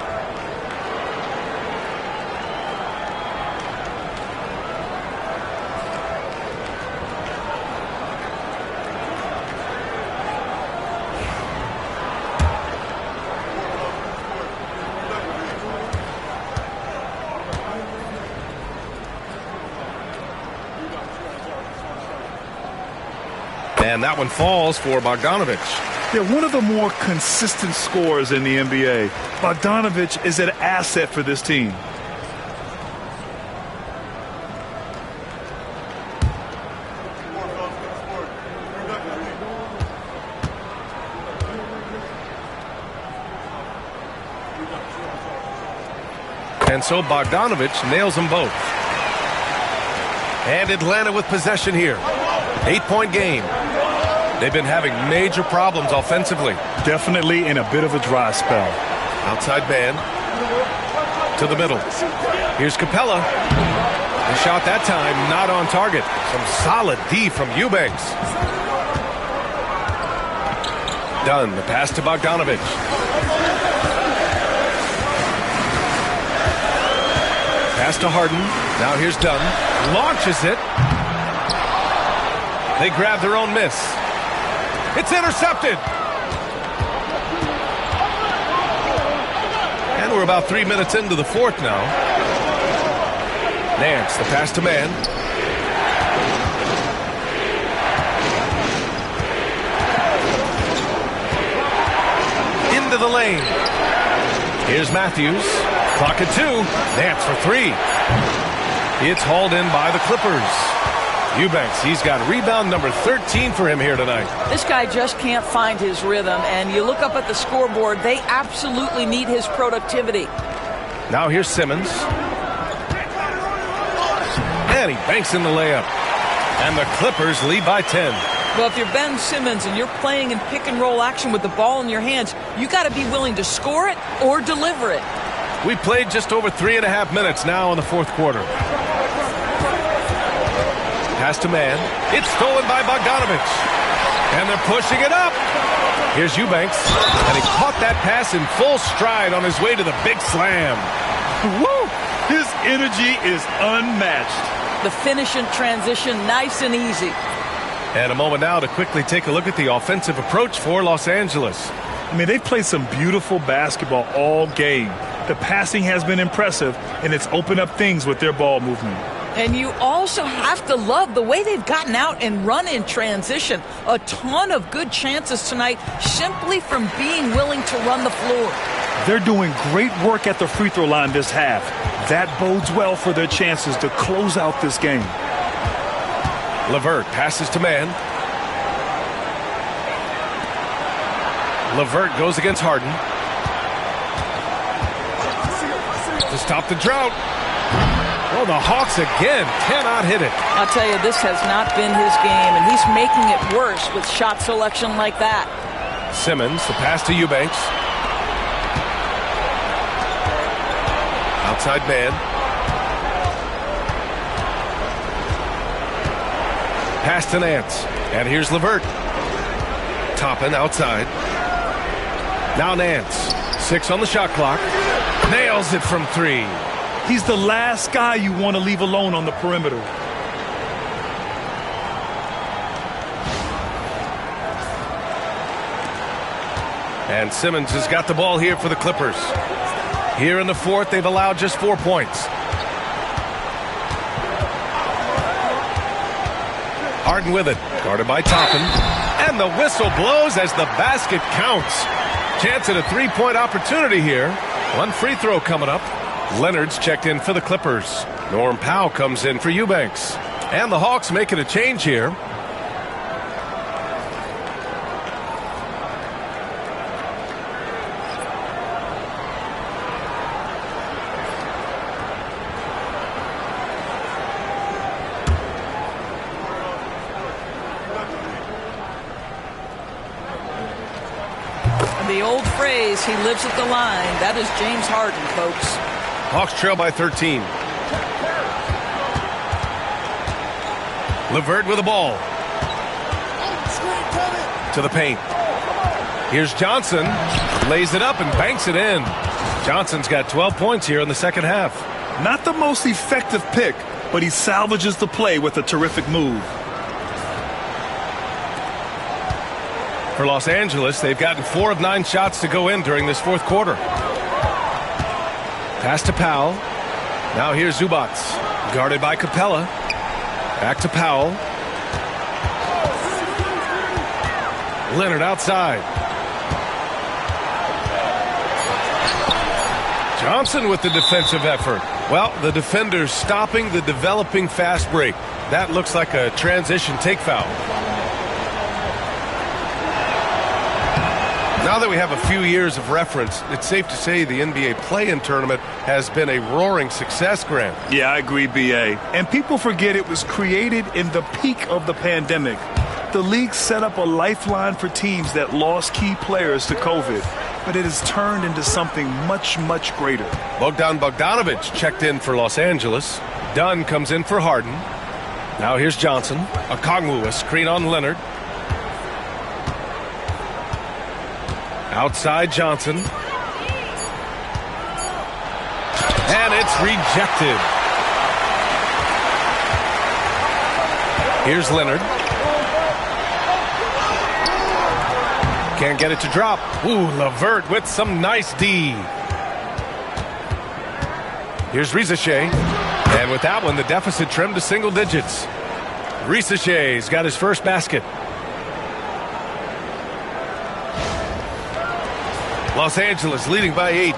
And that one falls for Bogdanovich. They're one of the more consistent scorers in the NBA. Bogdanovich is an asset for this team. And so Bogdanovich nails them both. And Atlanta with possession here. 8-point game. They've been having major problems offensively. Definitely in a bit of a dry spell. Outside man. To the middle. Here's Capella. The shot that time not on target. Some solid D from Eubanks. Dunn. The pass to Bogdanovich. Pass to Harden. Now here's Dunn. Launches it. They grab their own miss. It's intercepted. And we're about 3 minutes into the fourth now. Nance, the pass to man. Into the lane. Here's Matthews. Clock at 2. Nance for 3. It's hauled in by the Clippers. Eubanks, he's got rebound number 13 for him here tonight. This guy just can't find his rhythm, and you look up at the scoreboard, they absolutely need his productivity. Now here's Simmons. And he banks in the layup. And the Clippers lead by 10. Well, if you're Ben Simmons and you're playing in pick-and-roll action with the ball in your hands, you got to be willing to score it or deliver it. We played just over 3.5 minutes now in the fourth quarter. Pass to man. It's stolen by Bogdanovich. And they're pushing it up. Here's Eubanks. And he caught that pass in full stride on his way to the big slam. Woo! His energy is unmatched. The finish in transition, nice and easy. And a moment now to quickly take a look at the offensive approach for Los Angeles. I mean, they've played some beautiful basketball all game. The passing has been impressive, and it's opened up things with their ball movement. And you also have to love the way they've gotten out and run in transition. A ton of good chances tonight simply from being willing to run the floor. They're doing great work at the free throw line this half. That bodes well for their chances to close out this game. LeVert passes to man. LeVert goes against Harden. To stop the drought. Oh, the Hawks again cannot hit it. I'll tell you, this has not been his game, and he's making it worse with shot selection like that. Simmons, the pass to Eubanks. Outside man. Pass to Nance. And here's LeVert. Toppin outside. Now Nance. 6 on the shot clock. Nails it from 3. He's the last guy you want to leave alone on the perimeter. And Simmons has got the ball here for the Clippers. Here in the fourth, they've allowed just 4 points. Harden with it, guarded by Toppin. And the whistle blows as the basket counts. Chance at a 3-point opportunity here. 1 free throw coming up. Leonard's checked in for the Clippers. Norm Powell comes in for Eubanks. And the Hawks making a change here. The old phrase, he lives at the line. That is James Harden, folks. Hawks trail by 13. LeVert with the ball. To the paint. Here's Johnson. Lays it up and banks it in. Johnson's got 12 points here in the second half. Not the most effective pick, but he salvages the play with a terrific move. For Los Angeles, they've gotten 4 of 9 shots to go in during this fourth quarter. Pass to Powell. Now here's Zubac. Guarded by Capella. Back to Powell. Leonard outside. Johnson with the defensive effort. Well, the defender's stopping the developing fast break. That looks like a transition take foul. Now that we have a few years of reference, it's safe to say the NBA play-in tournament has been a roaring success, Grant. Yeah, I agree, B.A. And people forget it was created in the peak of the pandemic. The league set up a lifeline for teams that lost key players to COVID, but it has turned into something much, much greater. Bogdanovich checked in for Los Angeles. Dunn comes in for Harden. Now here's Johnson. Okongwu, a screen on Leonard. Outside Johnson. And it's rejected. Here's Leonard. Can't get it to drop. Ooh, LeVert with some nice D. Here's Rizachet. And with that one, the deficit trimmed to single digits. Rizachet's got his first basket. Los Angeles leading by 8.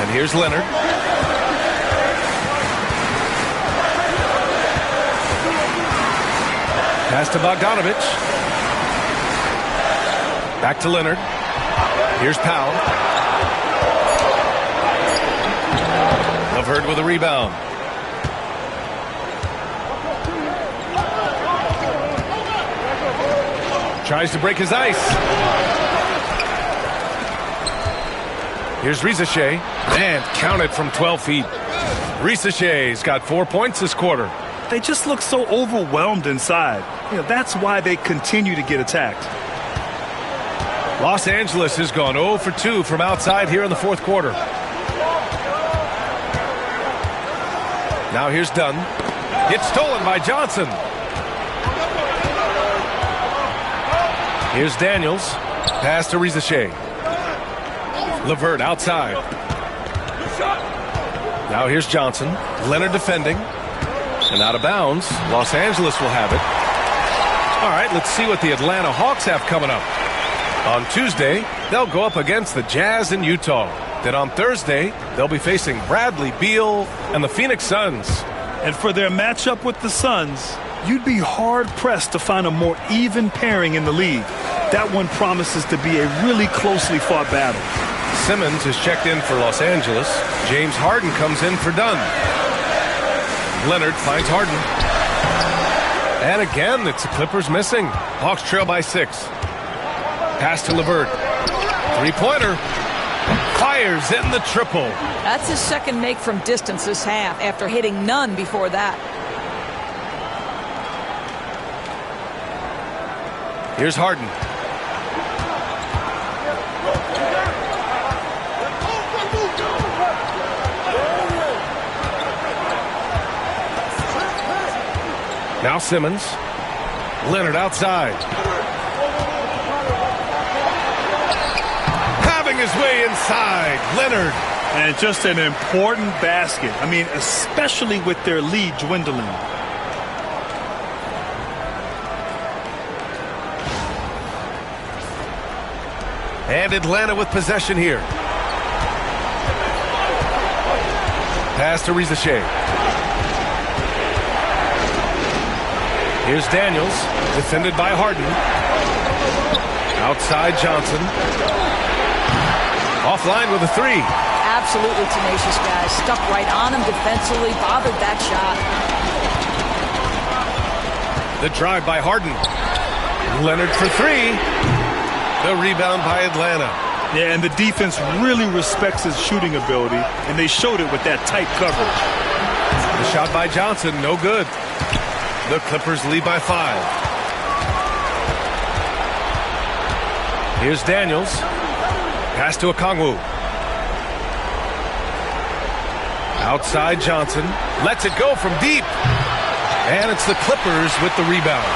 And here's Leonard. Pass to Bogdanovich. Back to Leonard. Here's Powell. LeVert with a rebound. Tries to break his ice. Here's Rizachet. And counted from 12 feet. Rizachet's got 4 points this quarter. They just look so overwhelmed inside. That's why they continue to get attacked. Los Angeles has gone 0 for 2 from outside here in the fourth quarter. Now here's Dunn. It's stolen by Johnson. Here's Daniels. Pass to Rizachet. LeVert outside. Now here's Johnson. Leonard defending. And out of bounds. Los Angeles will have it. All right, let's see what the Atlanta Hawks have coming up. On Tuesday, they'll go up against the Jazz in Utah. Then on Thursday, they'll be facing Bradley Beal and the Phoenix Suns. And for their matchup with the Suns, you'd be hard-pressed to find a more even pairing in the league. That one promises to be a really closely fought battle. Simmons is checked in for Los Angeles. James Harden comes in for Dunn. Leonard finds Harden. And again, it's the Clippers missing. Hawks trail by 6. Pass to LeVert. Three-pointer. Fires in the triple. That's his second make from distance this half after hitting none before that. Here's Harden. Now Simmons. Leonard outside. Having his way inside. Leonard. And just an important basket. I mean, especially with their lead dwindling. And Atlanta with possession here. Pass to Rizachet. Here's Daniels, defended by Harden. Outside Johnson. Offline with a 3. Absolutely tenacious guys. Stuck right on him defensively, bothered that shot. The drive by Harden. Leonard for 3. The rebound by Atlanta. Yeah, and the defense really respects his shooting ability, and they showed it with that tight coverage. The shot by Johnson, no good. The Clippers lead by 5. Here's Daniels. Pass to Okongwu. Outside Johnson. Lets it go from deep. And it's the Clippers with the rebound.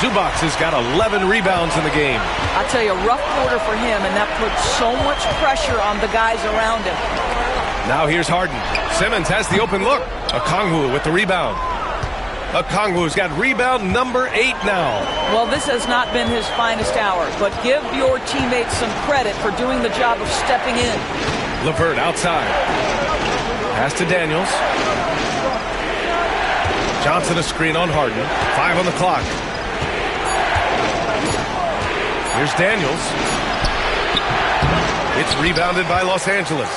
Zubac has got 11 rebounds in the game. I tell you, a rough quarter for him, and that puts so much pressure on the guys around him. Now here's Harden. Simmons has the open look. Okongwu with the rebound. Okongwu's got rebound number 8 now. Well, this has not been his finest hour, but give your teammates some credit for doing the job of stepping in. LeVert outside. Pass to Daniels. Johnson a screen on Harden. 5 on the clock. Here's Daniels. It's rebounded by Los Angeles.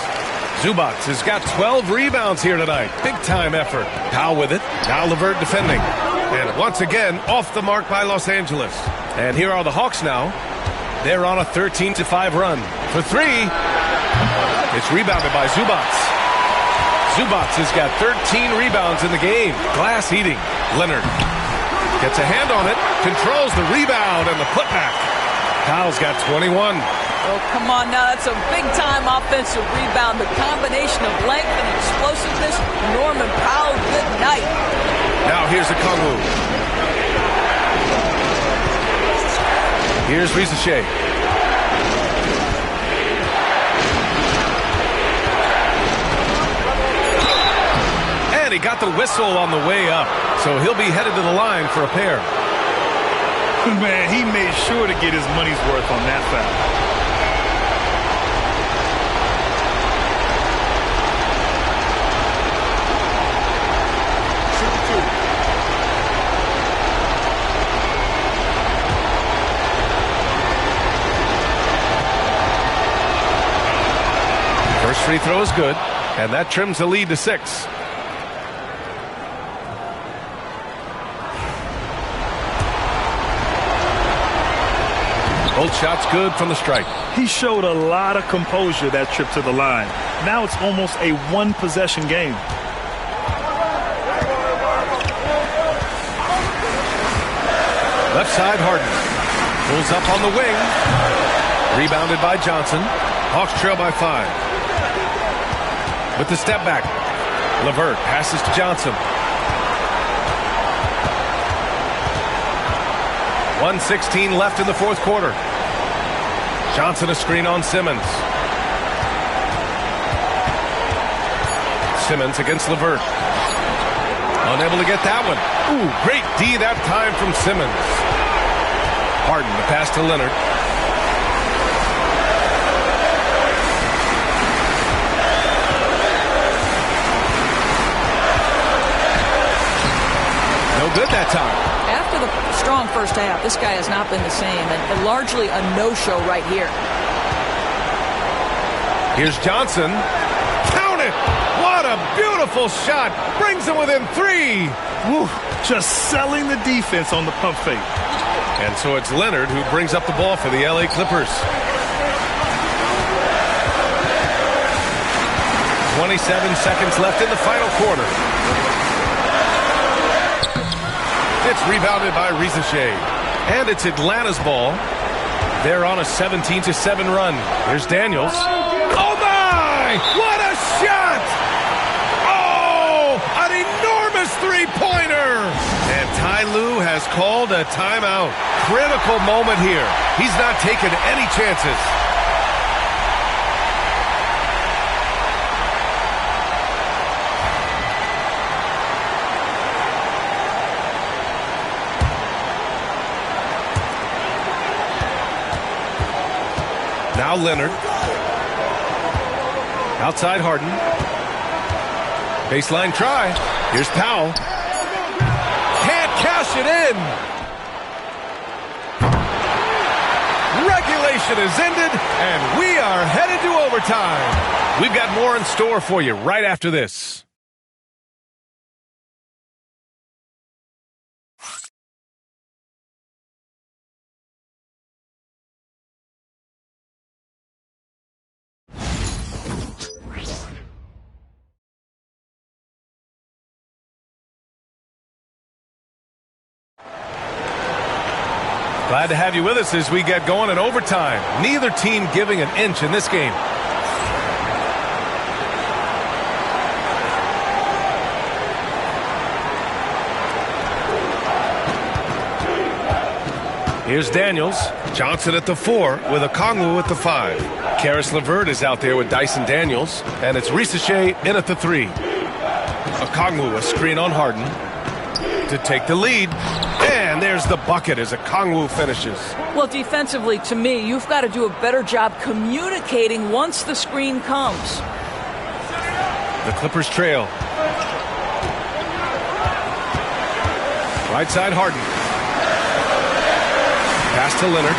Zubac has got 12 rebounds here tonight. Big-time effort. Powell with it. Now LeVert defending. And once again, off the mark by Los Angeles. And here are the Hawks now. They're on a 13-5 run. For 3, it's rebounded by Zubac. Zubac has got 13 rebounds in the game. Glass eating. Leonard gets a hand on it. Controls the rebound and the putback. Powell's got 21. Oh, come on now. That's a big-time offensive rebound. The combination of length and explosiveness. Norman Powell, good night. Now here's Okongwu. Here's Rizachet. And he got the whistle on the way up. So he'll be headed to the line for a pair. Man, he made sure to get his money's worth on that foul. First free throw is good, and that trims the lead to 6. Both shots good from the stripe. He showed a lot of composure that trip to the line. Now it's almost a one-possession game. Left side, Harden. Pulls up on the wing. Rebounded by Johnson. Hawks trail by 5. With the step back, LeVert passes to Johnson. 1:16 left in the fourth quarter. Johnson a screen on Simmons. Simmons against LeVert. Unable to get that one. Ooh, great D that time from Simmons. Harden the pass to Leonard. No good that time. After the strong first half, this guy has not been the same, and largely a no-show right here. Here's Johnson. Count it! What a beautiful shot! Brings him within 3. Woo, just selling the defense on the pump fake. And so it's Leonard who brings up the ball for the LA Clippers. 27 seconds left in the final quarter. It's rebounded by Risache. And it's Atlanta's ball. They're on a 17-7 run. Here's Daniels. Oh, my! What a shot! Oh, an enormous three-pointer! And Ty Lue has called a timeout. Critical moment here. He's not taking any chances. Now Leonard. Outside Harden. Baseline try. Here's Powell. Can't cash it in. Regulation is ended, and we are headed to overtime. We've got more in store for you right after this. Glad to have you with us as we get going in overtime. Neither team giving an inch in this game. Here's Daniels. Johnson at the 4 with Okongwu at the 5. Caris LeVert is out there with Dyson Daniels. And it's Risache in at the 3. Okongwu a screen on Harden to take the lead. And there's the bucket as Okongwu finishes. Well, defensively, to me, you've got to do a better job communicating once the screen comes. The Clippers trail. Right side, Harden. Pass to Leonard.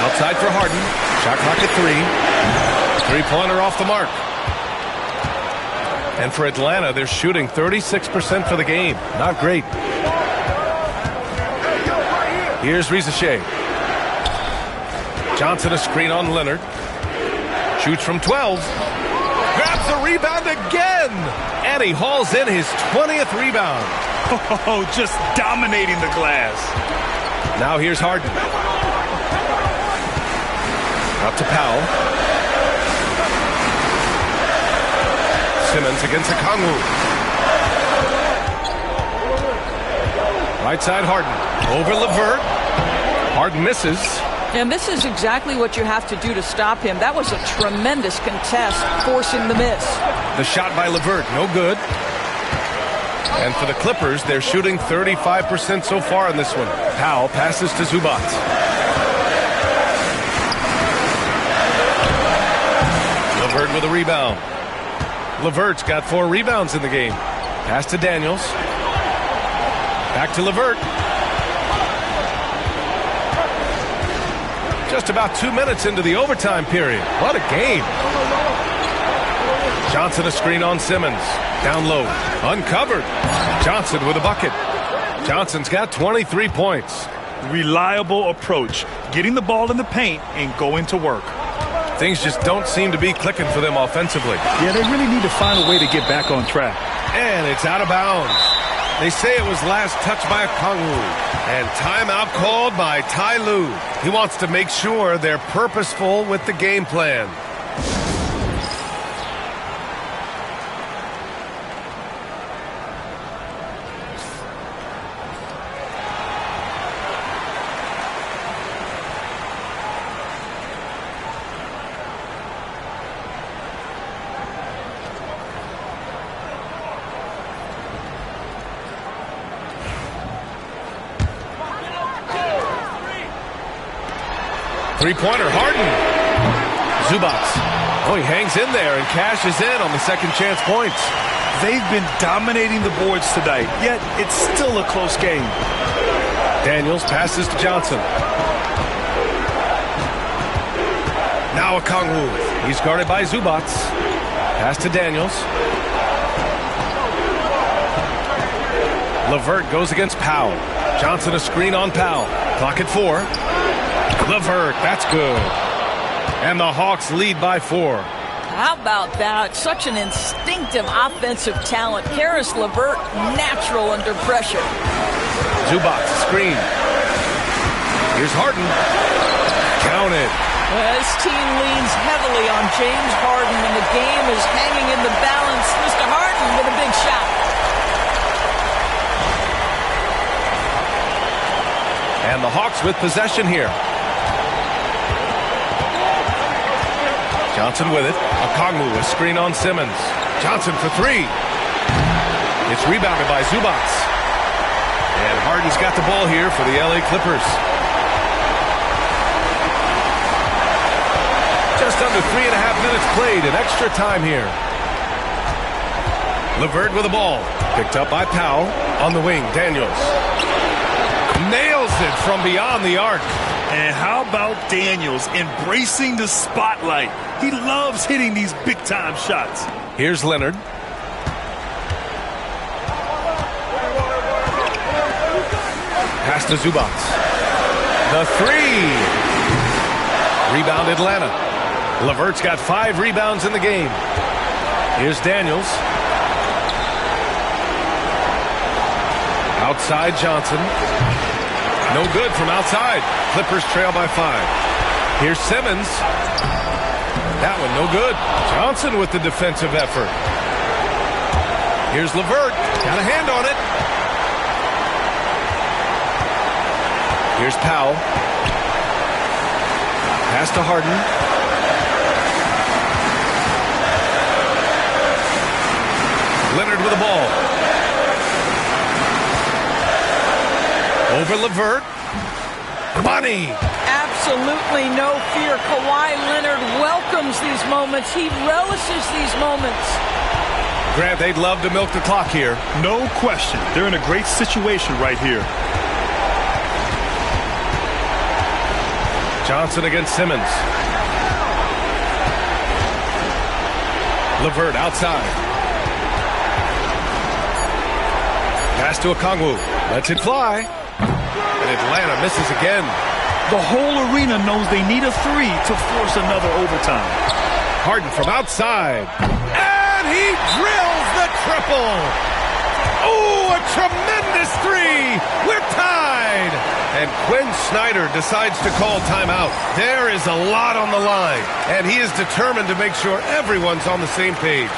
Outside for Harden. Shot clock at 3. Three-pointer off the mark. And for Atlanta, they're shooting 36% for the game. Not great. Here's Risache. Johnson a screen on Leonard. Shoots from 12. Grabs the rebound again. And he hauls in his 20th rebound. Oh, just dominating the glass. Now here's Harden. Out to Powell. Simmons against Okongwu. Right side Harden. Over LeVert. Harden misses. And this is exactly what you have to do to stop him. That was a tremendous contest, forcing the miss. The shot by LeVert, no good. And for the Clippers, they're shooting 35% so far in this one. Powell passes to Zubac. LeVert with a rebound. LeVert's got 4 rebounds in the game. Pass to Daniels. Back to LeVert. Just about 2 minutes into the overtime period. What a game. Johnson a screen on Simmons. Down low. Uncovered. Johnson with a bucket. Johnson's got 23 points. Reliable approach. Getting the ball in the paint and going to work. Things just don't seem to be clicking for them offensively. Yeah, they really need to find a way to get back on track. And it's out of bounds. They say it was last touched by a Kongwu. And timeout called by Ty Lue. He wants to make sure they're purposeful with the game plan. Three-pointer, Harden. Zubac. Oh, he hangs in there and cashes in on the second chance points. They've been dominating the boards tonight, yet it's still a close game. Daniels passes to Johnson. Now a Kongwu. He's guarded by Zubac. Pass to Daniels. LeVert goes against Powell. Johnson a screen on Powell. Clock at 4. LeVert, that's good. And the Hawks lead by 4. How about that? Such an instinctive offensive talent. Caris LeVert, natural under pressure. Zubac, screen. Here's Harden. Counted. This team leans heavily on James Harden, and the game is hanging in the balance. Mr. Harden with a big shot. And the Hawks with possession here. Johnson with it. Okongwu, a screen on Simmons. Johnson for 3. It's rebounded by Zubac. And Harden's got the ball here for the LA Clippers. Just under 3.5 minutes played in extra time here. LeVert with the ball. Picked up by Powell. On the wing, Daniels. Nails it from beyond the arc. And how about Daniels embracing the spotlight? He loves hitting these big-time shots. Here's Leonard. Pass to Zubac. The 3. Rebound Atlanta. LeVert's got 5 rebounds in the game. Here's Daniels. Outside Johnson. No good from outside. Clippers trail by 5. Here's Simmons. That one no good. Johnson with the defensive effort. Here's LeVert. Got a hand on it. Here's Powell. Pass to Harden. Leonard with the ball. Over LeVert. Money. Absolutely no fear. Kawhi Leonard welcomes these moments. He relishes these moments. Grant, they'd love to milk the clock here. No question. They're in a great situation right here. Johnson against Simmons. LeVert outside. Pass to Okongwu. Lets it fly. And Atlanta misses again. The whole arena knows they need a 3 to force another overtime. Harden from outside. And he drills the triple. Oh, a tremendous 3. We're tied. And Quinn Snyder decides to call timeout. There is a lot on the line. And he is determined to make sure everyone's on the same page.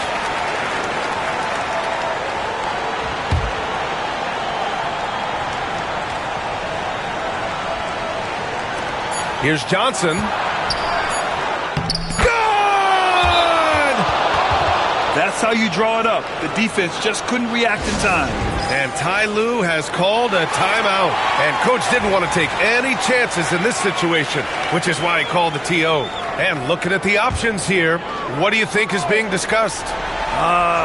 Here's Johnson. That's how you draw it up. The defense just couldn't react in time. And Ty Lue has called a timeout. And Coach didn't want to take any chances in this situation, which is why he called the TO. And looking at the options here, what do you think is being discussed?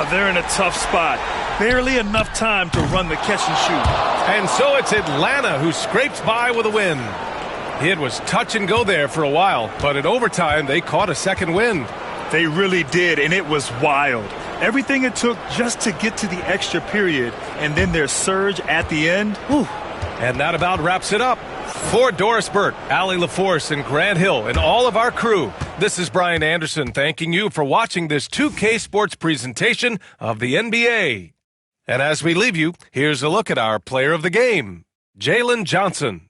They're in a tough spot. Barely enough time to run the catch and shoot. And so it's Atlanta who scrapes by with a win. It was touch and go there for a while, but in overtime they caught a second wind. They really did, and it was wild. Everything it took just to get to the extra period, and then their surge at the end. Whew. And that about wraps it up. For Doris Burt, Allie LaForce, and Grant Hill, and all of our crew, this is Brian Anderson thanking you for watching this 2K Sports presentation of the NBA. And as we leave you, here's a look at our player of the game, Jalen Johnson.